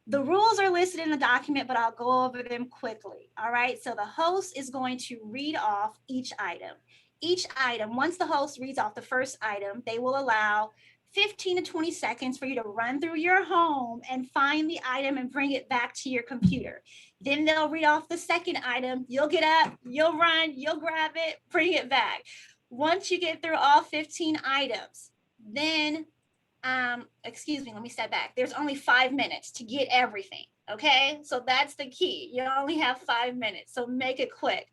the rules are listed in the document, but I'll go over them quickly. All right, so the host is going to read off each item. Each item, once the host reads off the first item, they will allow 15 to 20 seconds for you to run through your home and find the item and bring it back to your computer. Then they'll read off the second item. You'll get up, you'll run, you'll grab it, bring it back. Once you get through all 15 items, then, excuse me, let me step back. There's only 5 minutes to get everything, okay? So that's the key. You only have 5 minutes, so make it quick.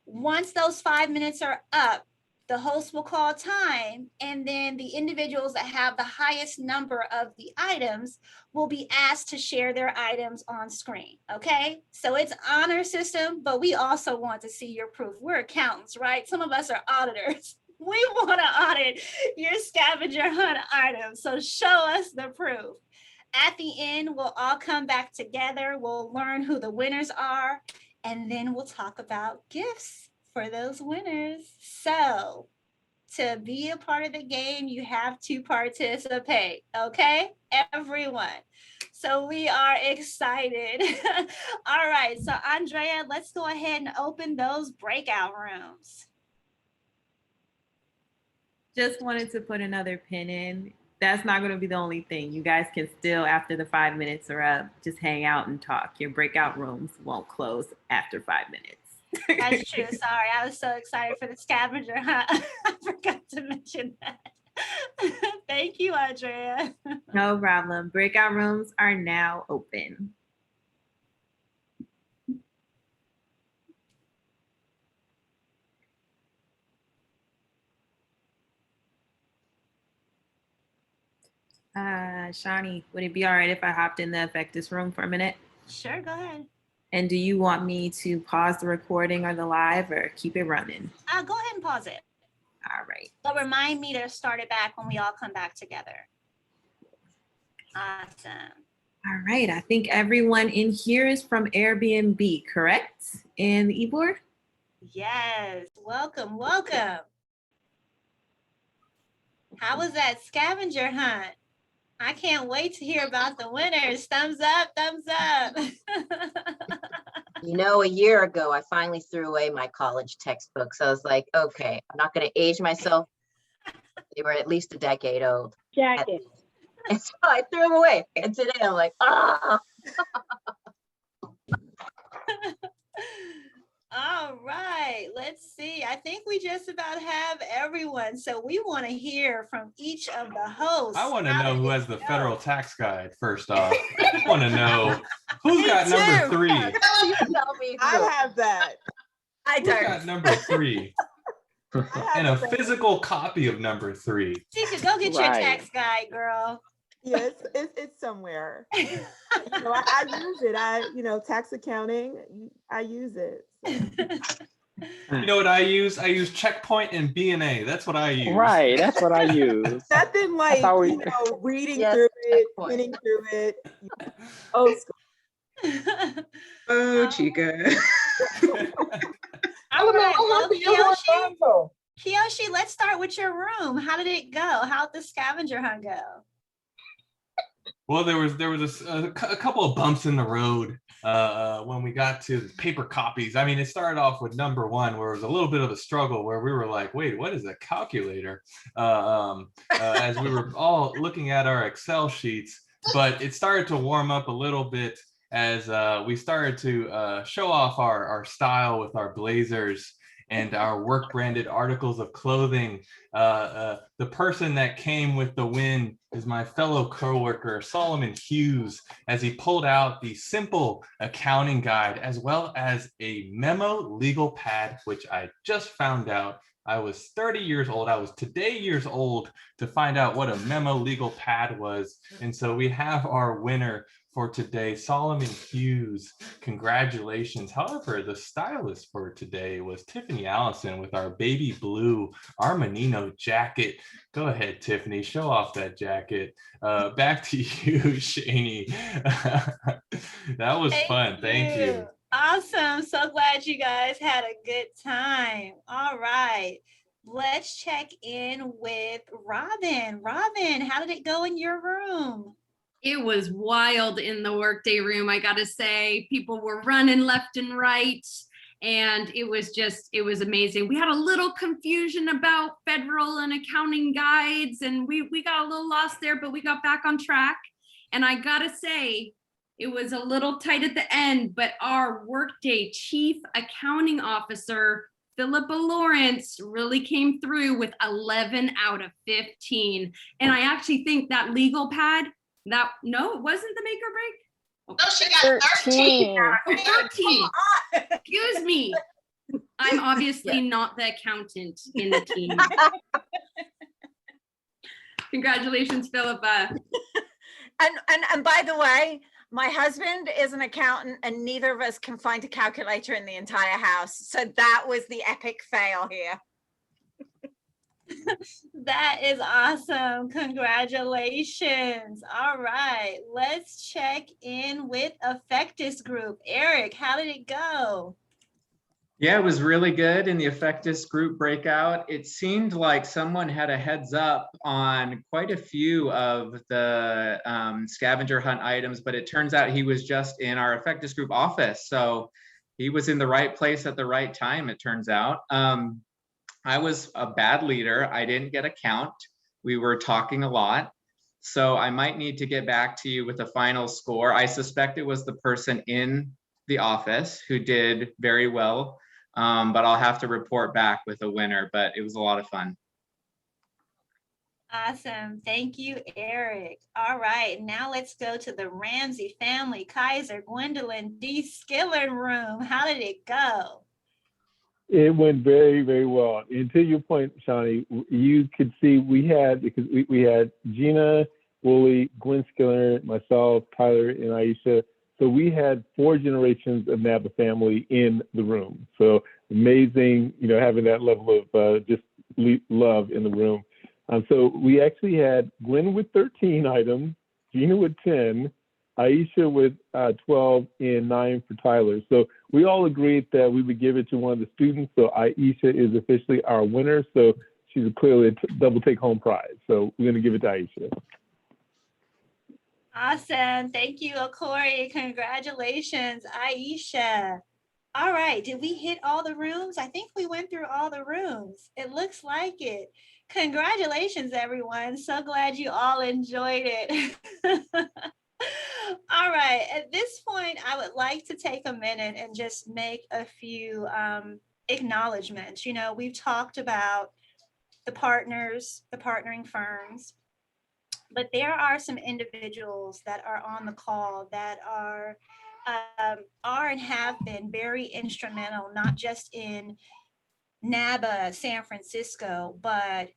Once those 5 minutes are up, the host will call time, and then the individuals that have the highest number of the items will be asked to share their items on screen, okay? So it's honor system, but we also want to see your proof. We're accountants, right? Some of us are auditors. We want to audit your scavenger hunt items, so show us the proof. At the end, we'll all come back together. We'll learn who the winners are, and then we'll talk about gifts for those winners. So to be a part of the game, you have to participate, okay, everyone? So we are excited. All right, so Andrea, let's go ahead and open those breakout rooms. Just wanted to put another pin in. That's not going to be the only thing. You guys can still, after the 5 minutes are up, just hang out and talk. Your breakout rooms won't close after 5 minutes. That's true. Sorry, I was so excited for the scavenger hunt. I forgot to mention that. Thank you, Andrea. No problem. Breakout rooms are now open. Shani, would it be all right if I hopped in the Effectus room for a minute? Sure, go ahead. And do you want me to pause the recording or the live or keep it running? Go ahead and pause it. All right. But remind me to start it back when we all come back together. Awesome. All right. I think everyone in here is from Airbnb, correct? And the e-board? Yes. Welcome, welcome. How was that scavenger hunt? I can't wait to hear about the winners. Thumbs up, thumbs up. You know, a year ago, I finally threw away my college textbooks. I was like, okay, I'm not going to age myself. They were at least a decade old. Jacket. And so I threw them away. And today I'm like, ah. All right, let's see. I think we just about have everyone. So we want to hear from each of the hosts. I want to know who has the federal tax guide first off. I want to know who's got number 3. You tell me who. I have that. I Who's got number 3? And a physical copy of number 3. Tika, go get your tax guide, girl. Yes, it's somewhere. You know, I use it. Tax accounting, I use it. You know what I use? I use Checkpoint and B&A. That's what I use. Right, that's what I use. Nothing like, reading through it, spinning through it. Old school. Oh, Chica. All right, well, Kiyoshi, let's start with your room. How did it go? How'd the scavenger hunt go? Well, there was a couple of bumps in the road when we got to the paper copies. I mean, it started off with number one, where it was a little bit of a struggle, where we were like, "Wait, what is a calculator?" As we were all looking at our Excel sheets, but it started to warm up a little bit as we started to show off our style with our blazers and our work branded articles of clothing. The person that came with the win is my fellow coworker, Solomon Hughes, as he pulled out the simple accounting guide, as well as a memo legal pad, which I just found out. I was 30 years old. I was today years old to find out what a memo legal pad was. And so we have our winner for today, Solomon Hughes. Congratulations. However, the stylist for today was Tiffany Allison with our baby blue Armanino jacket. Go ahead, Tiffany, show off that jacket. Back to you, Shani. That was fun. Thank you. Awesome. So glad you guys had a good time. All right. Let's check in with Robin. Robin, how did it go in your room? It was wild in the workday room, I gotta say. People were running left and right, and it was amazing. We had a little confusion about federal and accounting guides, and we got a little lost there, but we got back on track. And I gotta say, it was a little tight at the end, but our workday chief accounting officer, Philippa Lawrence, really came through with 11 out of 15. And I actually think that legal pad, no, it wasn't the make or break. No, she got 13. 13. Excuse me. I'm obviously not the accountant in the team. Congratulations, Philippa. And by the way, my husband is an accountant and neither of us can find a calculator in the entire house. So that was the epic fail here. That is awesome. Congratulations. All right, let's check in with Effectus Group. Eric, how did it go? Yeah, it was really good in the Effectus Group breakout. It seemed like someone had a heads up on quite a few of the scavenger hunt items, but it turns out he was just in our Effectus Group office. So he was in the right place at the right time, it turns out. I was a bad leader. I didn't get a count. We were talking a lot. So I might need to get back to you with a final score. I suspect it was the person in the office who did very well, but I'll have to report back with a winner, but it was a lot of fun. Awesome. Thank you, Eric. All right, now let's go to the Ramsey family, Kaiser, Gwendolyn, D. Skiller room. How did it go? It went very, very well. And to your point, Shani, you could see we had Gina, Wooly, Gwen Skiller, myself, Tyler, and Aisha. So we had 4 generations of NABA family in the room. So amazing, having that level of just love in the room. So we actually had Gwen with 13 items, Gina with 10, Aisha with 12, and 9 for Tyler. So we all agreed that we would give it to one of the students. So Aisha is officially our winner. So she's clearly a double take-home prize. So we're going to give it to Aisha. Awesome. Thank you, Okori. Congratulations, Aisha. All right. Did we hit all the rooms? I think we went through all the rooms. It looks like it. Congratulations, everyone. So glad you all enjoyed it. All right. At this point, I would like to take a minute and just make a few acknowledgements. We've talked about the partners, the partnering firms, but there are some individuals that are on the call that are and have been very instrumental, not just in NABA San Francisco, but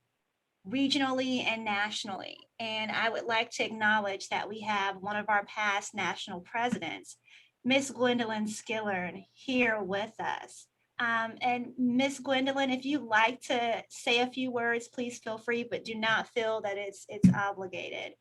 regionally and nationally. And I would like to acknowledge that we have one of our past national presidents, Miss Gwendolyn Skiller, here with us. And Miss Gwendolyn, if you'd like to say a few words, please feel free, but do not feel that it's obligated.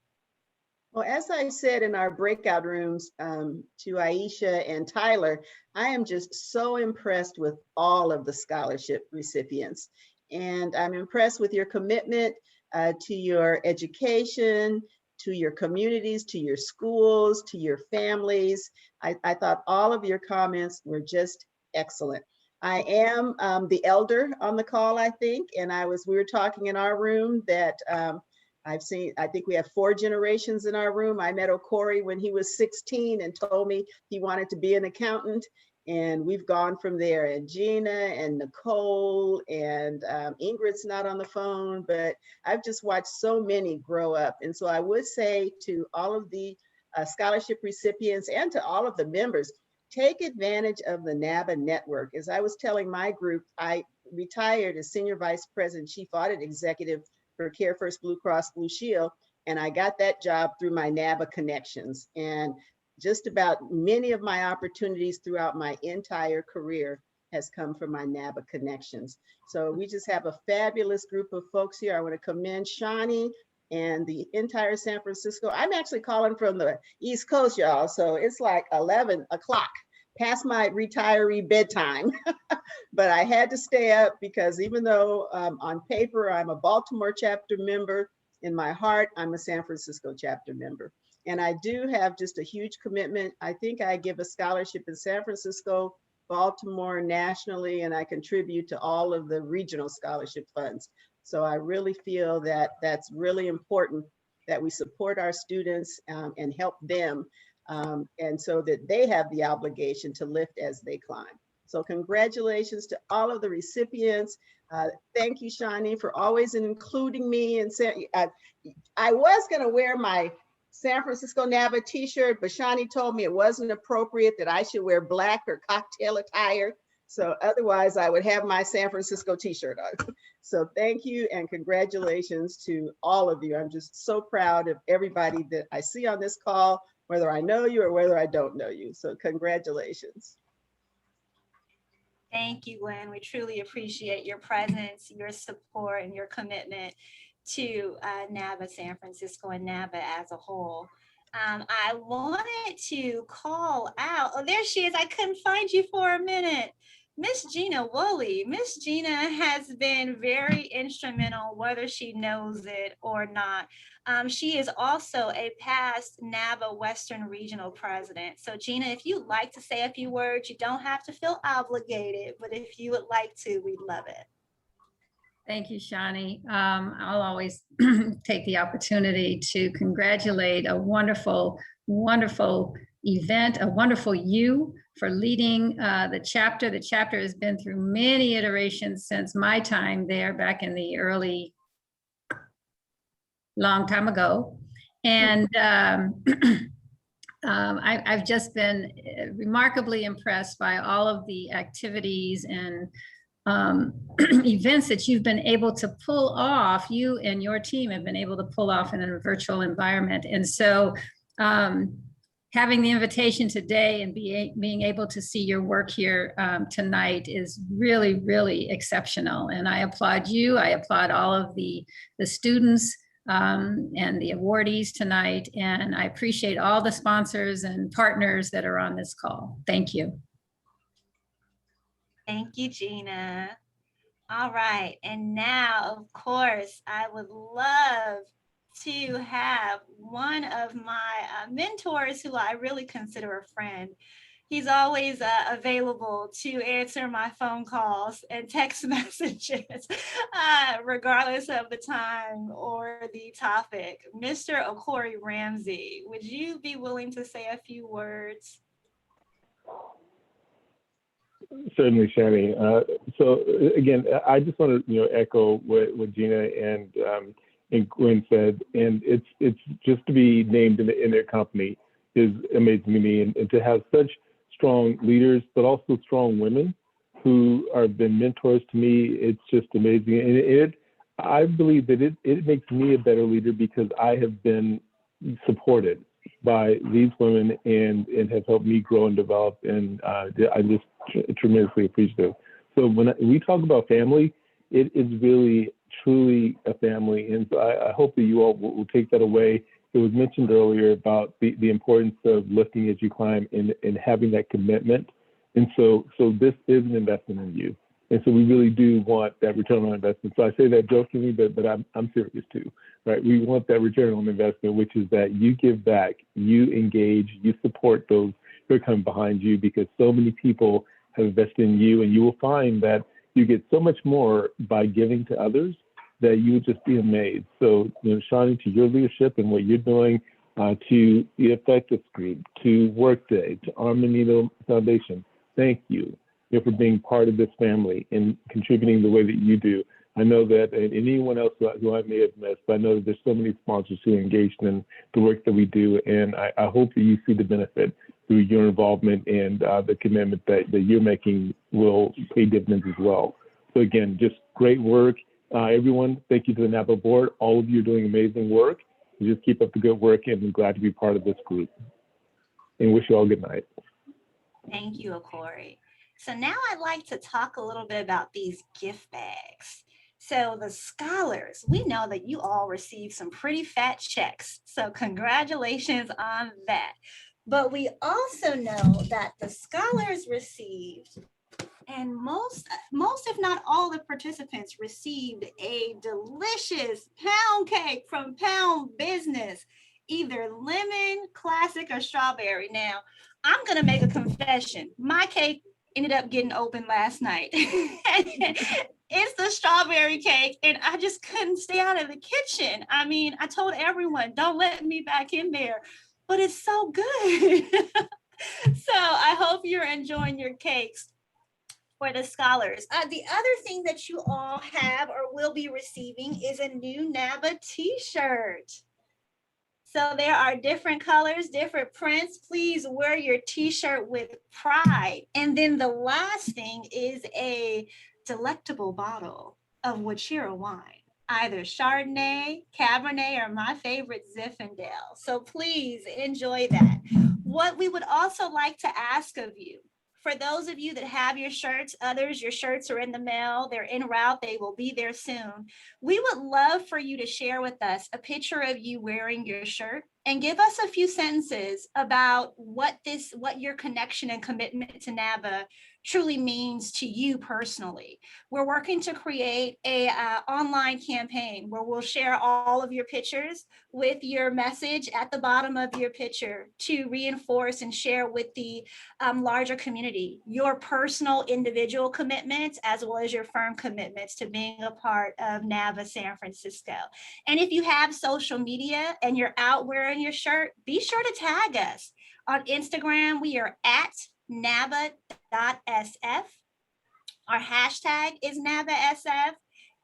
Well, as I said in our breakout rooms to Aisha and Tyler, I am just so impressed with all of the scholarship recipients. And I'm impressed with your commitment to your education, to your communities, to your schools, to your families. I thought all of your comments were just excellent. I am the elder on the call, I think, and we were talking in our room that I think we have 4 generations in our room. I met Okori when he was 16 and told me he wanted to be an accountant. And we've gone from there. And Gina and Nicole and Ingrid's not on the phone, but I've just watched so many grow up. And so I would say to all of the scholarship recipients and to all of the members, take advantage of the NABA network. As I was telling my group, I retired as Senior Vice President, Chief Audit Executive for Care First Blue Cross Blue Shield. And I got that job through my NABA connections. And just about many of my opportunities throughout my entire career has come from my NABA connections. So we just have a fabulous group of folks here. I want to commend Shawnee and the entire San Francisco. I'm actually calling from the East Coast, y'all. So it's like 11 o'clock, past my retiree bedtime. But I had to stay up because even though on paper I'm a Baltimore chapter member, in my heart, I'm a San Francisco chapter member. And I do have just a huge commitment. I think I give a scholarship in San Francisco, Baltimore, nationally, and I contribute to all of the regional scholarship funds. So I really feel that that's really important that we support our students and help them, and so that they have the obligation to lift as they climb. So congratulations to all of the recipients. Thank you, Shawnee, for always including me. And I was gonna wear my San Francisco NABA t-shirt, but Shawnee told me it wasn't appropriate that I should wear black or cocktail attire. So otherwise I would have my San Francisco t-shirt on. So thank you and congratulations to all of you. I'm just so proud of everybody that I see on this call, whether I know you or whether I don't know you. So congratulations. Thank you, Gwen. We truly appreciate your presence, your support, and your commitment to NABA San Francisco and NABA as a whole. I wanted to call out, oh, there she is. I couldn't find you for a minute. Miss Gina Woolley. Miss Gina has been very instrumental, whether she knows it or not. She is also a past NABA Western Regional President. So Gina, if you'd like to say a few words, you don't have to feel obligated, but if you would like to, we'd love it. Thank you, Shawnee. I'll always take the opportunity to congratulate a wonderful, wonderful event, a wonderful you for leading the chapter. The chapter has been through many iterations since my time there back in the early, long time ago. And I've just been remarkably impressed by all of the activities and events that you've been able to pull off, you and your team have been able to pull off in a virtual environment. And so having the invitation today and being able to see your work here tonight is really, really exceptional. And I applaud you. I applaud all of the students and the awardees tonight. And I appreciate all the sponsors and partners that are on this call. Thank you. Thank you, Gina. All right, and now, of course, I would love to have one of my mentors who I really consider a friend. He's always available to answer my phone calls and text messages, regardless of the time or the topic. Mr. Okori Ramsey, would you be willing to say a few words? Certainly, Shani. So again, I just want to echo what Gina and Gwen said, and it's just to be named in their company is amazing to me, and to have such strong leaders, but also strong women who have been mentors to me. It's just amazing, and I believe that it makes me a better leader because I have been supported by these women and have helped me grow and develop, and I'm just tremendously appreciative. So when we talk about family, it is really truly a family, and so I hope that you all will take that away. It was mentioned earlier about the importance of lifting as you climb and having that commitment, and so this is an investment in you. And so we really do want that return on investment. So I say that jokingly, but I'm serious too, right? We want that return on investment, which is that you give back, you engage, you support those who are coming behind you, because so many people have invested in you, and you will find that you get so much more by giving to others that you would just be amazed. So, Shani, to your leadership and what you're doing, to the Effectives Group, to Workday, to Armanino Foundation, thank you, for being part of this family and contributing the way that you do. I know that, and anyone else who I may have missed, but I know that there's so many sponsors who are engaged in the work that we do, and I hope that you see the benefit through your involvement, and the commitment that you're making will pay dividends as well. So again, just great work. Everyone, thank you to the NABA board. All of you are doing amazing work. You just keep up the good work, and I'm glad to be part of this group. And wish you all good night. Thank you, Okori. So now I'd like to talk a little bit about these gift bags. So the scholars, we know that you all received some pretty fat checks. So congratulations on that. But we also know that the scholars received, and most if not all the participants received, a delicious pound cake from Pound Business, either lemon, classic, or strawberry. Now, I'm gonna make a confession. My cake ended up getting open last night. It's the strawberry cake, and I just couldn't stay out of the kitchen. I mean, I told everyone, don't let me back in there, but it's so good. So I hope you're enjoying your cakes for the scholars. The other thing that you all have or will be receiving is a new NABA t-shirt. So there are different colors, different prints. Please wear your t-shirt with pride. And then the last thing is a delectable bottle of Wachira wine, either Chardonnay, Cabernet, or my favorite Zinfandel. So please enjoy that. What we would also like to ask of you, for those of you that have your shirts, others, your shirts are in the mail, they're en route, they will be there soon. We would love for you to share with us a picture of you wearing your shirt and give us a few sentences about what your connection and commitment to NABA truly means to you personally. We're working to create a online campaign where we'll share all of your pictures with your message at the bottom of your picture to reinforce and share with the larger community your personal individual commitments as well as your firm commitments to being a part of NABA San Francisco. And if you have social media and you're out wearing your shirt, be sure to tag us. On Instagram, we are at NABA.SF. Our hashtag is NABASF.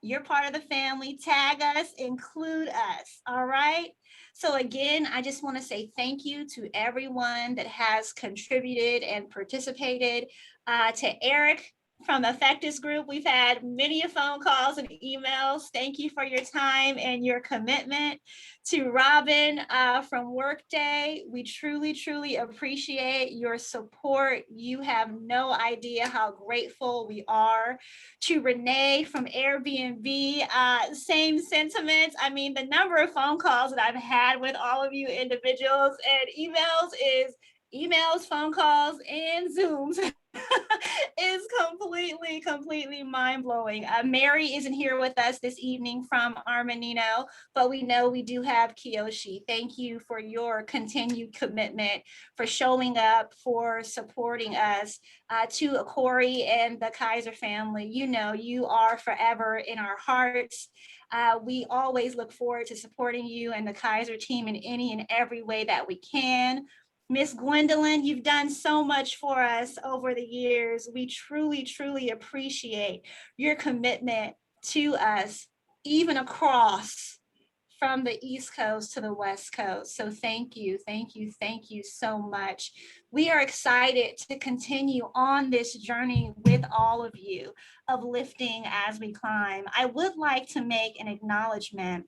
You're part of the family. Tag us, include us. All right. So again, I just want to say thank you to everyone that has contributed and participated. To Eric from Effectives Group, we've had many phone calls and emails. Thank you for your time and your commitment. To Robin from Workday, we truly, truly appreciate your support. You have no idea how grateful we are. To Renee from Airbnb, same sentiments. I mean, the number of phone calls that I've had with all of you individuals and emails is emails, phone calls, and Zooms. Is completely mind-blowing. Mary isn't here with us this evening from Armanino, but we know we do have Kiyoshi. Thank you for your continued commitment, for showing up, for supporting us. To Okori and the Kaiser family, you know, you are forever in our hearts. We always look forward to supporting you and the Kaiser team in any and every way that we can. Miss Gwendolyn, you've done so much for us over the years. We truly, truly appreciate your commitment to us, even across from the East Coast to the West Coast. So thank you so much. We are excited to continue on this journey with all of you of lifting as we climb. I would like to make an acknowledgement.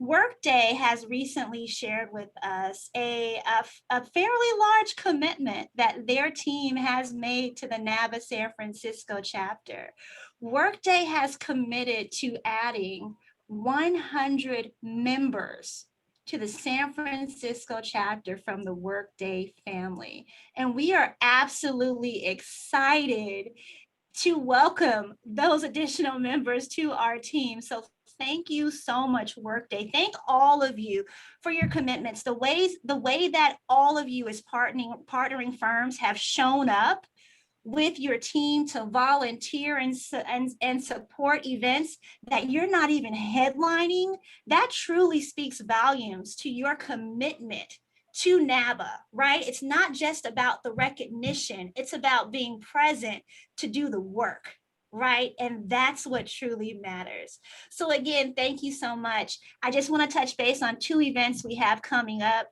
Workday has recently shared with us a fairly large commitment that their team has made to the NABA San Francisco chapter. Workday has committed to adding 100 members to the San Francisco chapter from the Workday family. And we are absolutely excited to welcome those additional members to our team. So thank you so much, Workday. Thank all of you for your commitments. The way that all of you as partnering firms have shown up with your team to volunteer and support events that you're not even headlining, that truly speaks volumes to your commitment to NABA, right? It's not just about the recognition, it's about being present to do the work, right? And that's what truly matters. So again, thank you so much. I just want to touch base on 2 events we have coming up.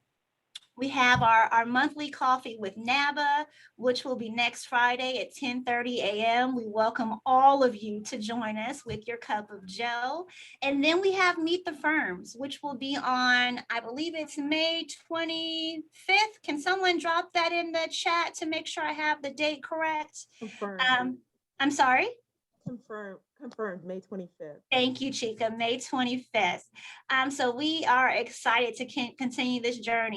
We have our monthly coffee with NABA, which will be next Friday at 10:30 a.m. We welcome all of you to join us with your cup of joe. And then we have Meet the Firms, which will be on, I believe it's May 25th. Can someone drop that in the chat to make sure I have the date correct? Confirmed. I'm sorry? Confirmed, May 25th. Thank you, Chica, May 25th. So we are excited to continue this journey.